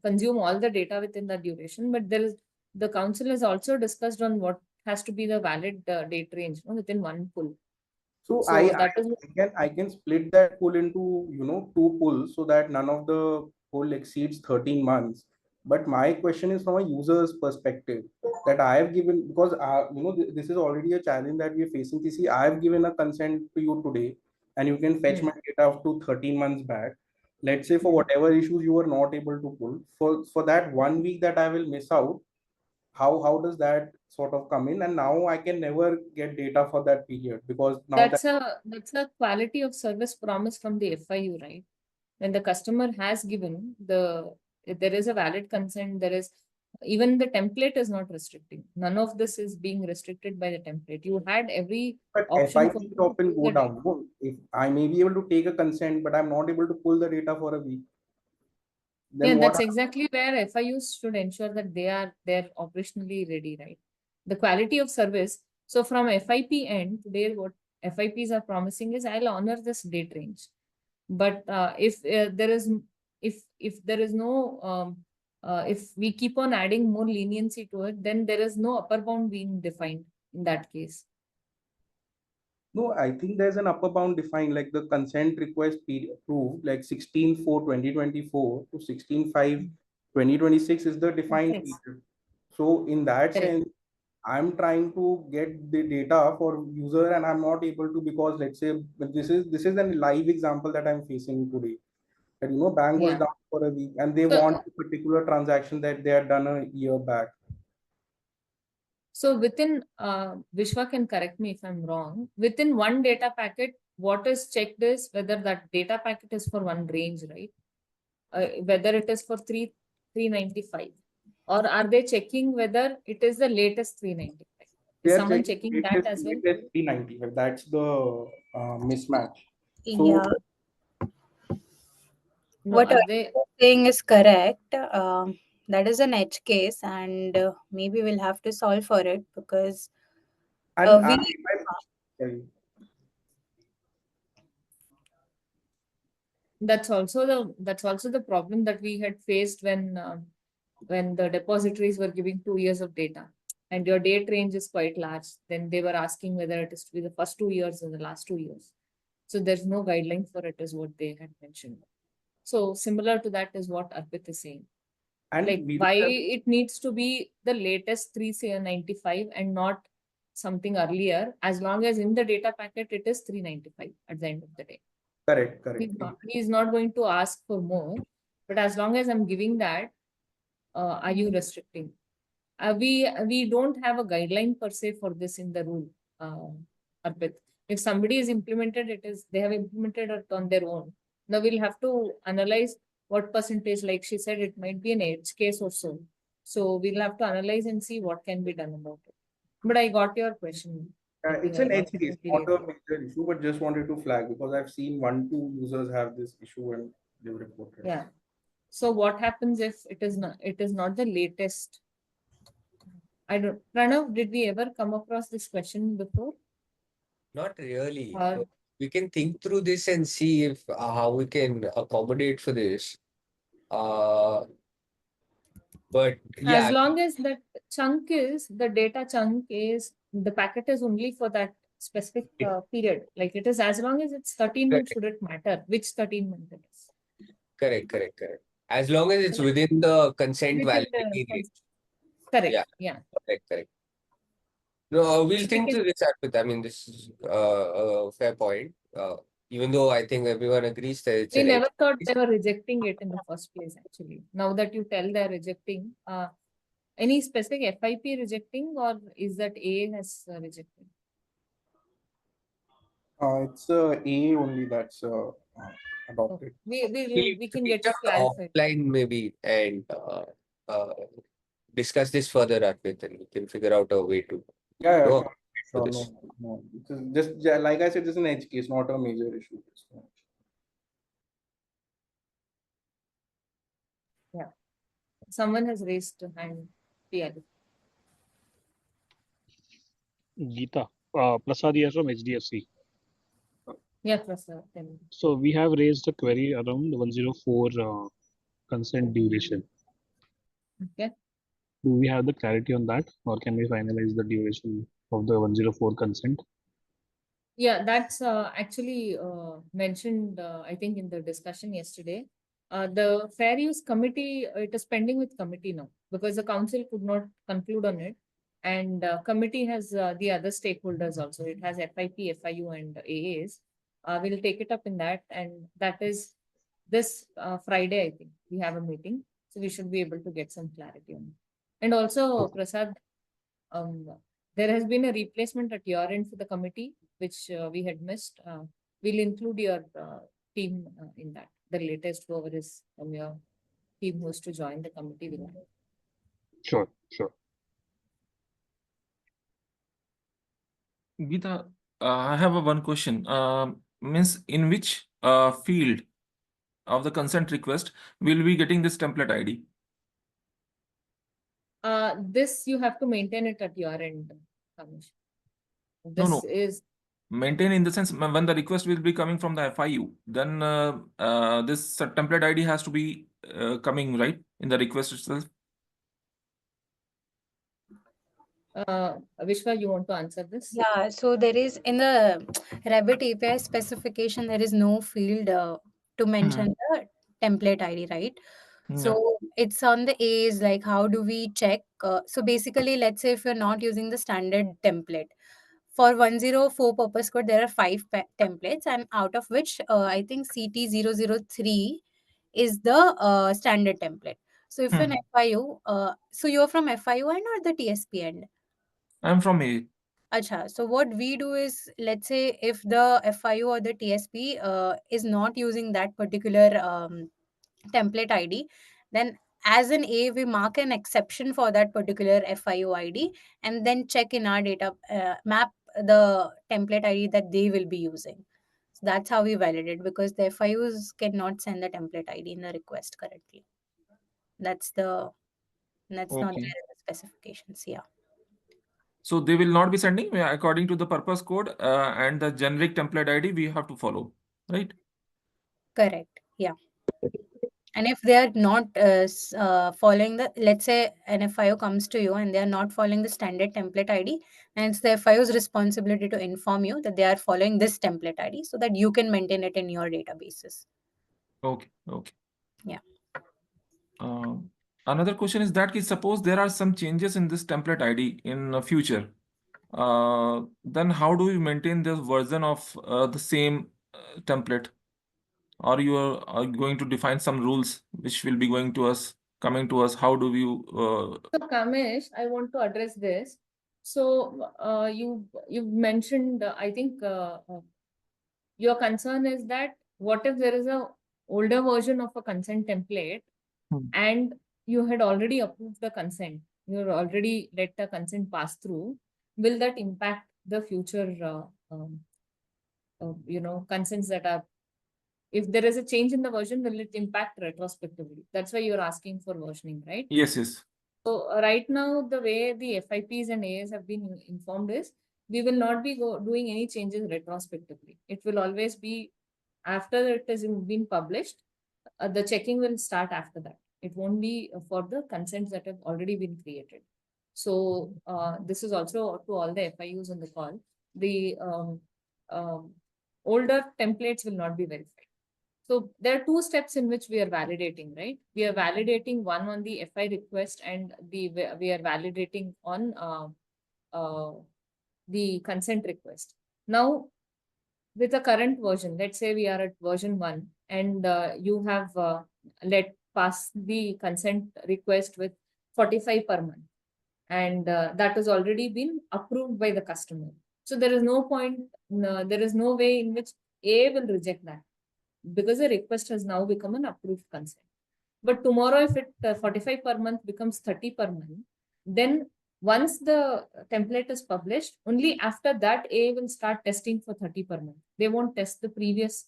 consume all the data within that duration? But there is, the council has also discussed on what has to be the valid date range, no, within one pull. So So that is I can split that pool into two pools so that none of the pool exceeds 13 months. But my question is from a user's perspective that I have given, because this is already a challenge that we are facing. See, I have given a consent to you today, and you can fetch Hmm. my data up to 13 months back. Let's say for Hmm. whatever issues you were not able to pull for that 1 week that I will miss out, how does that sort of come in, and now I can never get data for that period because now that. That's a quality of service promise from the FIU, right? When the customer has given the, there is a valid consent, there is, even the template is not restricting. None of this is being restricted by the template. You had every But option for FIPs often go the data. down. No? If I may be able to take a consent, but I'm not able to pull the data for a week, Yeah, then what? that's exactly where FIUs should ensure that they're operationally ready, right? The quality of service. So from FIP end, today what FIPs are promising is I'll honor this date range. But if there is, if there is no if we keep on adding more leniency to it, then there is no upper bound being defined in that case. No, I think there's an upper bound defined, like the consent request period approved, like 16/4/2024 to 16/5/2026 is the defined Yes. period. So in that Correct. sense, I'm trying to get the data for user and I'm not able to because let's say this is a live example that I'm facing today. That bank was Yeah. down for a week and they So, want a particular transaction that they had done a year back. so within, Vishwa can correct me if I'm wrong, within one data packet, what is checked is whether that data packet is for one range, right? Whether it is for 395, or are they checking whether it is the latest 395? They Is are someone checking checking that as well? latest 395. That's the mismatch. So Yeah, No, what are you're they? saying is correct. That is an edge case, and maybe we'll have to solve for it because and we. sorry. That's also the problem that we had faced when the depositories were giving 2 years of data, and your date range is quite large. Then they were asking whether it is to be the first 2 years or the last 2 years. So there's no guideline for it, is what they had mentioned. So similar to that is what Arpit is saying. And Like we why don't have, it needs to be the latest 395 and not something earlier, as long as in the data packet it is 395 at the end of the day. correct. He's not going to ask for more, but as long as I'm giving that, are you restricting? We don't have a guideline per se for this in the rule, Arpit. If somebody is implemented, it is they have implemented it on their own. Now we'll have to analyze what percentage, like she said, it might be an edge case or so. So we'll have to analyze and see what can be done about it. But I got your question. I think It's I an got edge case, completely not laid a out. major issue, but just wanted to flag because I've seen 1, 2 users have this issue and they've reported. Yeah. So what happens if it is not the latest? I don't, Pranav, did we ever come across this question before? Not really. Or We can think through this and see if how we can accommodate for this. But yeah, as long as that chunk is the data chunk is the packet is only for that specific period. Like it is as long as it's 13 months, should it matter which 13 months it is? correct. As long as it's within the consent Within the validity range. correct. Yeah. Correct. No, we'll So we think can, through this, Arpit. I mean, this is a fair point. Even though I think everyone agrees that it's we an never edge thought case. they were rejecting it in the first place, actually. Now that you tell they're rejecting, any specific FIP rejecting, or is that A has rejected? It's A only that's adopted. We can get Reach it out clarified. offline maybe and discuss this further, Arpit, and we can figure out a way to Yeah, go sure. for No, this. no. Just yeah, like I said, this is an edge case, not a major issue. Yeah. Someone has raised a hand. Yeah. Geeta, Prasad here from HDFC. Yeah, Prasad, tell me. So we have raised a query around 104 consent duration. Okay. Do we have the clarity on that, or can we finalize the duration of the 104 consent? Yeah, that's actually mentioned, I think, in the discussion yesterday. The fair use committee, it is pending with committee now because the council could not conclude on it. And committee has the other stakeholders also. It has FIP, FIU, and AAs. We'll take it up in that. And that is this Friday, I think. We have a meeting. So we should be able to get some clarity on it. And also, Prasad, um, there has been a replacement at your end for the committee, which we had missed. We'll include your team in that. The latest whoever is from your team who is to join the committee will have. Sure. Geeta, I have one question. Means in which field of the consent request will we getting this template ID? This you have to maintain it at your end, Kamish. No, This is maintain in the sense when the request will be coming from the FIU, then this template ID has to be coming right in the request itself. Vishwa, you want to answer this? Yeah, so there is in the Rabbit API specification, there is no field to mention the template ID, right? Yeah. So it's on the A's, like how do we check? So basically, let's say if you're not using the standard template, for 104 purpose code, there are 5 templates, and out of which I think CT003 is the standard template. So if an FIU, so you're from FIU end or the TSP end? I'm from A. Acha, so what we do is, let's say if the FIU or the TSP is not using that particular template ID, then as an A, we mark an exception for that particular FIU ID and then check in our data, map the template ID that they will be using. So that's how we validate, because the FIUs cannot send the template ID in the request currently. That's not there Okay. in the specifications. Yeah. So they will not be sending according to the purpose code and the generic template ID we have to follow, right? Correct. Yeah. And if they are not following the, let's say an FIO comes to you and they are not following the standard template ID, and it's the FIO's responsibility to inform you that they are following this template ID so that you can maintain it in your databases. Okay. Yeah. Another question is that suppose there are some changes in this template ID in the future, then how do we maintain the version of the same template? Or you are going to define some rules which will be coming to us? How do we? So Kamesh, I want to address this. So you mentioned, I think your concern is that what if there is a older version of a consent template and you had already approved the consent, you had already let the consent pass through, will that impact the future, consents that are, if there is a change in the version, will it impact retrospectively? That's why you're asking for versioning, right? Yes, yes. So right now, the way the FIPs and AAs have been informed is, we will not be doing any changes retrospectively. It will always be after it has been published, the checking will start after that. It won't be for the consents that have already been created. So this is also to all the FIUs on the call. The older templates will not be verified. So there are two steps in which we are validating, right? We are validating one on the FI request and we are validating on the consent request. Now, with the current version, let's say we are at version 1 and you have let pass the consent request with 45 per month, and that has already been approved by the customer. So there is no point, there is no way in which A will reject that, because the request has now become an approved consent. But tomorrow, if it 45 per month becomes 30 per month, then once the template is published, only after that A will start testing for 30 per month. They won't test the previous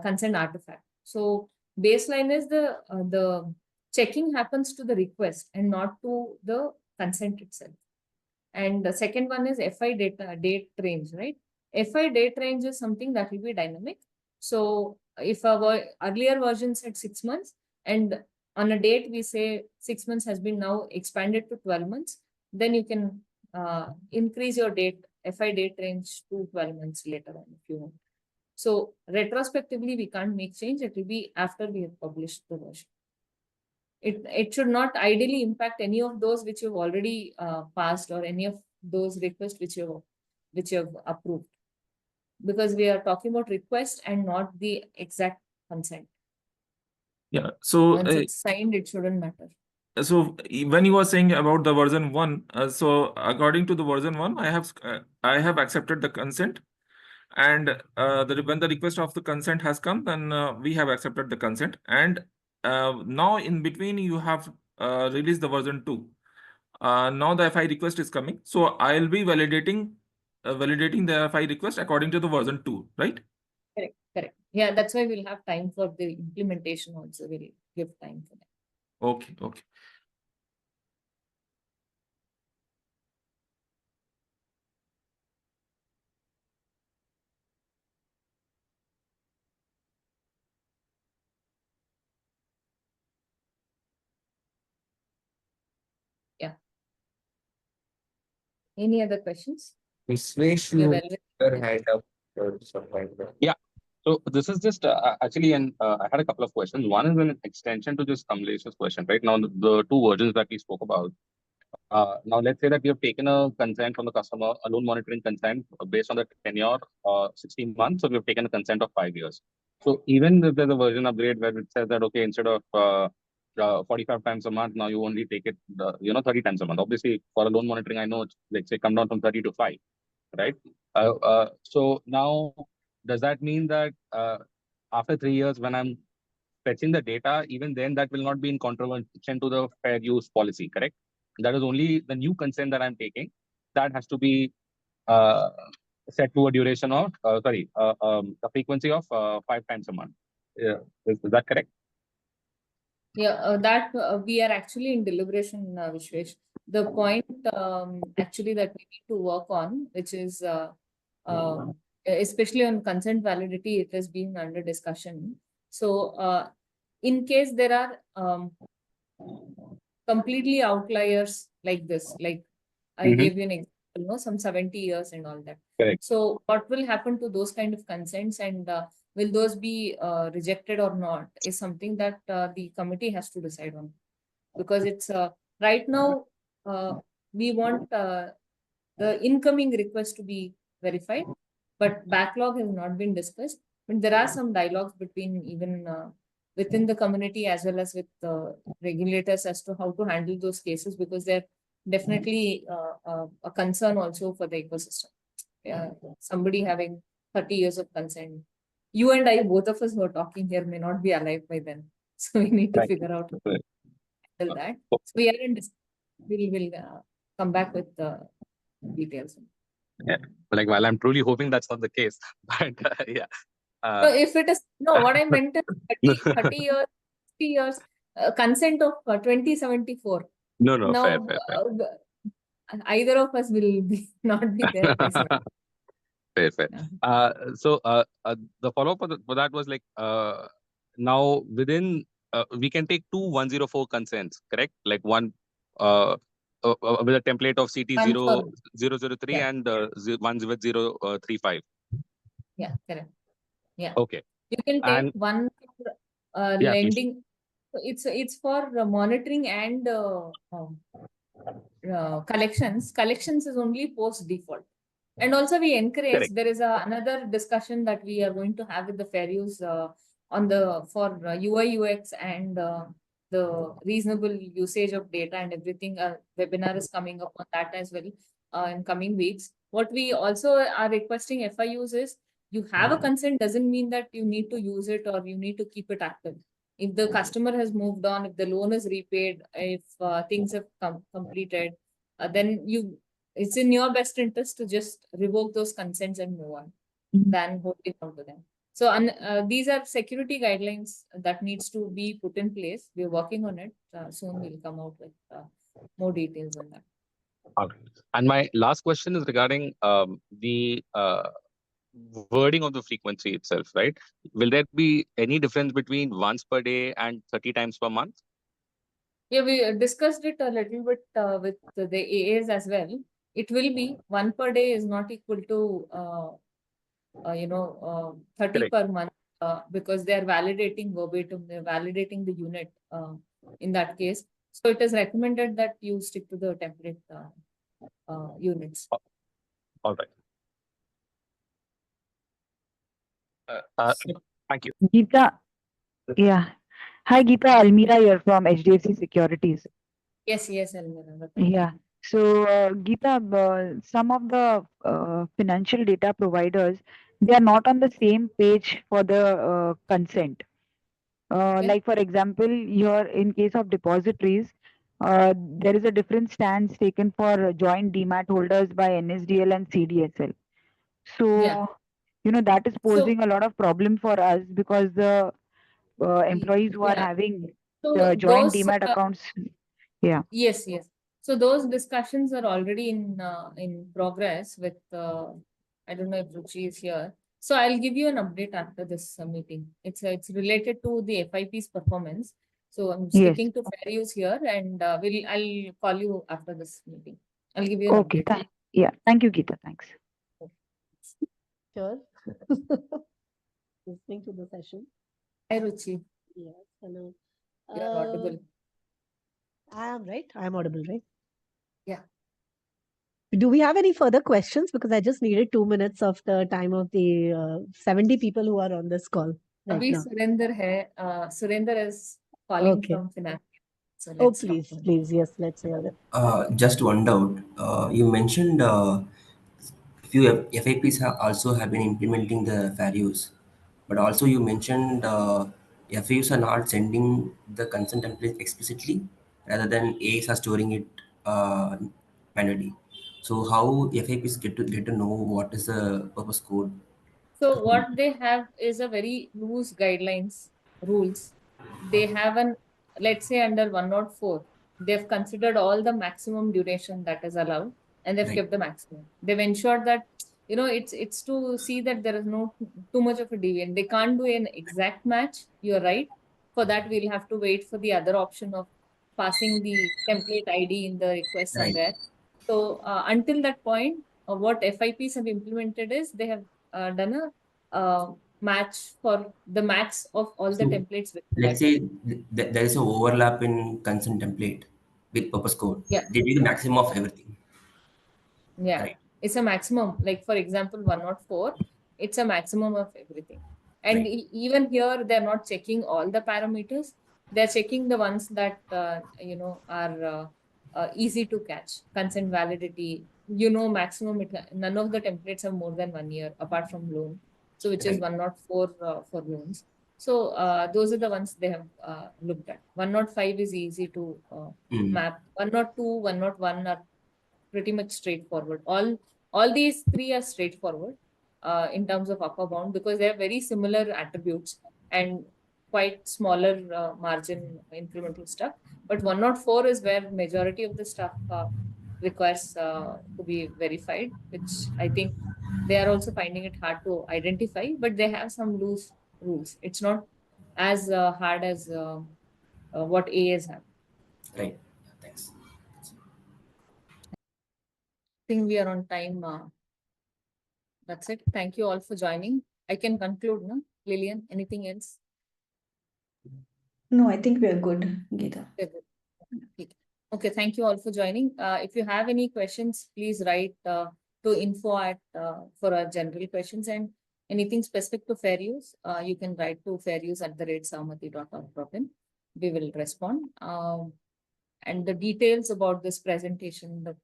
consent artifact. So baseline is the checking happens to the request and not to the consent itself. And the second one is FI date range, right? FI date range is something that will be dynamic. So if our earlier version said 6 months, and on a date we say 6 months has been now expanded to 12 months, then you can increase your FI date range to 12 months later on if you want. So retrospectively, we can't make change. It will be after we have published the version. It should not ideally impact any of those which you've already passed, or any of those requests which you've approved, because we are talking about request and not the exact consent. Yeah. So once it's signed, it shouldn't matter. So when you were saying about the version 1, so according to the version 1, I have accepted the consent, and when the request of the consent has come, then we have accepted the consent, and now in between you have released the version 2. Now the FI request is coming, so I'll be validating the FI request according to the version 2, right? Correct. Yeah, that's why we'll have time for the implementation also. We'll give time for that. Okay. Yeah. Any other questions? Vishwesh, You're you well your hand up or something like that. Yeah. So this is just actually, and I had a couple of questions. One is an extension to just Kamlesh's question, right? Now, the two versions that we spoke about. Now, let's say that we have taken a consent from the customer, a loan monitoring consent based on the tenure, 16 months, or we have taken a consent of 5 years. So even if there's a version upgrade where it says that, okay, instead of 45 times a month, now you only take it, 30 times a month. Obviously, for a loan monitoring, I know, let's say, come down from 30 to 5, right? So now, does that mean that after 3 years, when I'm fetching the data, even then that will not be in contravention to the fair use policy, correct? That is only the new consent that I'm taking that has to be set to a duration of, a frequency of 5 times a month. Yeah. Is that correct? Yeah, that we are actually in deliberation, Vishwesh. The point actually that we need to work on, which is especially on consent validity, it is being under discussion. So in case there are completely outliers like this, like I gave you an example, some 70 years and all that. Correct. So what will happen to those kind of consents, and will those be rejected or not, is something that the committee has to decide on. Because it's right now, we want the incoming request to be verified, but backlog has not been discussed. But there are some dialogues between even within the community as well as with regulators as to how to handle those cases, because they're definitely a concern also for the ecosystem. Somebody having 30 years of consent you and I, both of us who are talking here, may not be alive by then. So we need to Right. figure out Right. till that. So we are in we'll come back with the details. Yeah. Like, while I'm truly hoping that's not the case, but yeah. So if it is, no, what I meant is 30 years, 50 years, consent of 2074. No, fair, Now, fair. either of us will not be there by 7. Fair. Yeah. So the follow-up for that was like, now within, we can take two 104 consents, correct? Like one with a template of CT One for, 003 yeah, and one with 035. yeah, correct. Yeah. Okay. You can take And one for yeah, please. lending. So it's for monitoring and collections. Collections is only post default. And also we encourage, Correct. there is another discussion that we are going to have with the fair use on the, for UI UX and the reasonable usage of data and everything. Webinar is coming up on that as well in coming weeks. What we also are requesting FIUs is, you have a consent doesn't mean that you need to use it or you need to keep it active. If the customer has moved on, if the loan is repaid, if things have completed, then it's in your best interest to just revoke those consents and move on than holding on to them. So these are security guidelines that needs to be put in place. We're working on it. Soon we'll come out with more details on that. Okay. And my last question is regarding the wording of the frequency itself, right? Will there be any difference between once per day and 30 times per month? Yeah, we discussed it a little bit with the AAs as well. It will be 1 per day is not equal to 30 Correct. per month because they are validating verbatim, they're validating the unit in that case. So it is recommended that you stick to the template units. All right. Thank you. Geeta, yeah. Hi, Geeta. Almira here from HDFC Securities. Yes, Almira. Yeah. So, Geeta, some of the financial data providers, they are not on the same page for the consent. Okay. Like, for example, here in case of depositories, there is a different stance taken for joint demat holders by NSDL and CDSL. So, Yeah. that is So, posing a lot of problem for us because the employees who are yeah. having So the joint those demat accounts, yeah. yes. So those discussions are already in progress with I don't know if Ruchi is here. So I'll give you an update after this meeting. It's related to the FIP's performance. So I'm Yes. sticking to fair use here, and I'll call you after this meeting. I'll give you an Okay. update. Thank you, Geeta. Thanks. Sure. Listening to the session. Hi, Ruchi. Yes, hello. You're audible. I am right. I am audible, right? Yeah. Do we have any further questions? Because I just needed 2 minutes of the time of the 70 people who are on this call right Abhi now. Surinder hai. Surinder is calling Okay. from Finance. So Oh, let's talk please, to him. please. Yes, let's hear it. Just one doubt. You mentioned few FIPs also have been implementing the fair use, but also you mentioned FIUs are not sending the consent template explicitly, rather than AIs are storing it manually. So how FIPs get to know what is the purpose code? So what they have is a very loose guidelines, rules. They have let's say under 104, they've considered all the maximum duration that is allowed, and they've Right. kept the maximum. They've ensured that, it's to see that there is no too much of a deviation. They can't do an exact match. You're right. For that, we'll have to wait for the other option of passing the template ID in the request Right. somewhere. So until that point, what FIPs have implemented is they have done a match for the max of all the So templates with let's that. say there is a overlap in consent template with purpose code. Yeah. They do the maximum of everything. Yeah. Correct. It's a maximum. Like for example, 104, it's a maximum of everything. And Right. even here, they're not checking all the parameters. They're checking the ones that are easy to catch. Consent validity, maximum. None of the templates have more than 1 year apart from loan. So which is Right. 104 for loans. So those are the ones they have looked at. 105 is easy to map. 102, 101 are pretty much straightforward. All these three are straightforward in terms of upper bound because they have very similar attributes and quite smaller margin incremental stuff. But 104 is where majority of the stuff requires to be verified, which I think they are also finding it hard to identify, but they have some loose rules. It's not as hard as what AAs have. Right. Yeah, thanks. I think we are on time. That's it. Thank you all for joining. I can conclude, no? Lillian, anything else? No, I think we are good, Geeta. Okay, thank you all for joining. If you have any questions, please write to info at for our general questions, and anything specific to fair use, you can write to fairuse@sahamati.org.in. We will respond. And the details about this presentation, the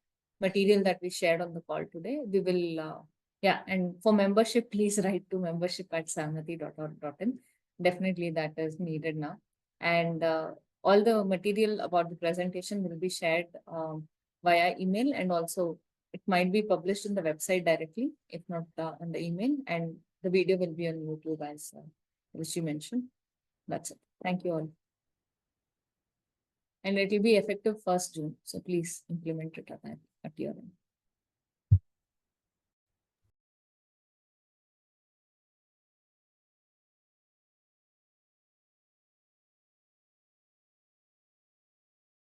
material that we shared on the call today, we will, yeah, and for membership, please write to membership@sahamati.org.in. Definitely that is needed now. And all the material about the presentation will be shared via email, and also it might be published in the website directly, if not on the email, and the video will be on YouTube as which you mentioned. That's it. Thank you all. And it will be effective 1st June. So please implement it at your end.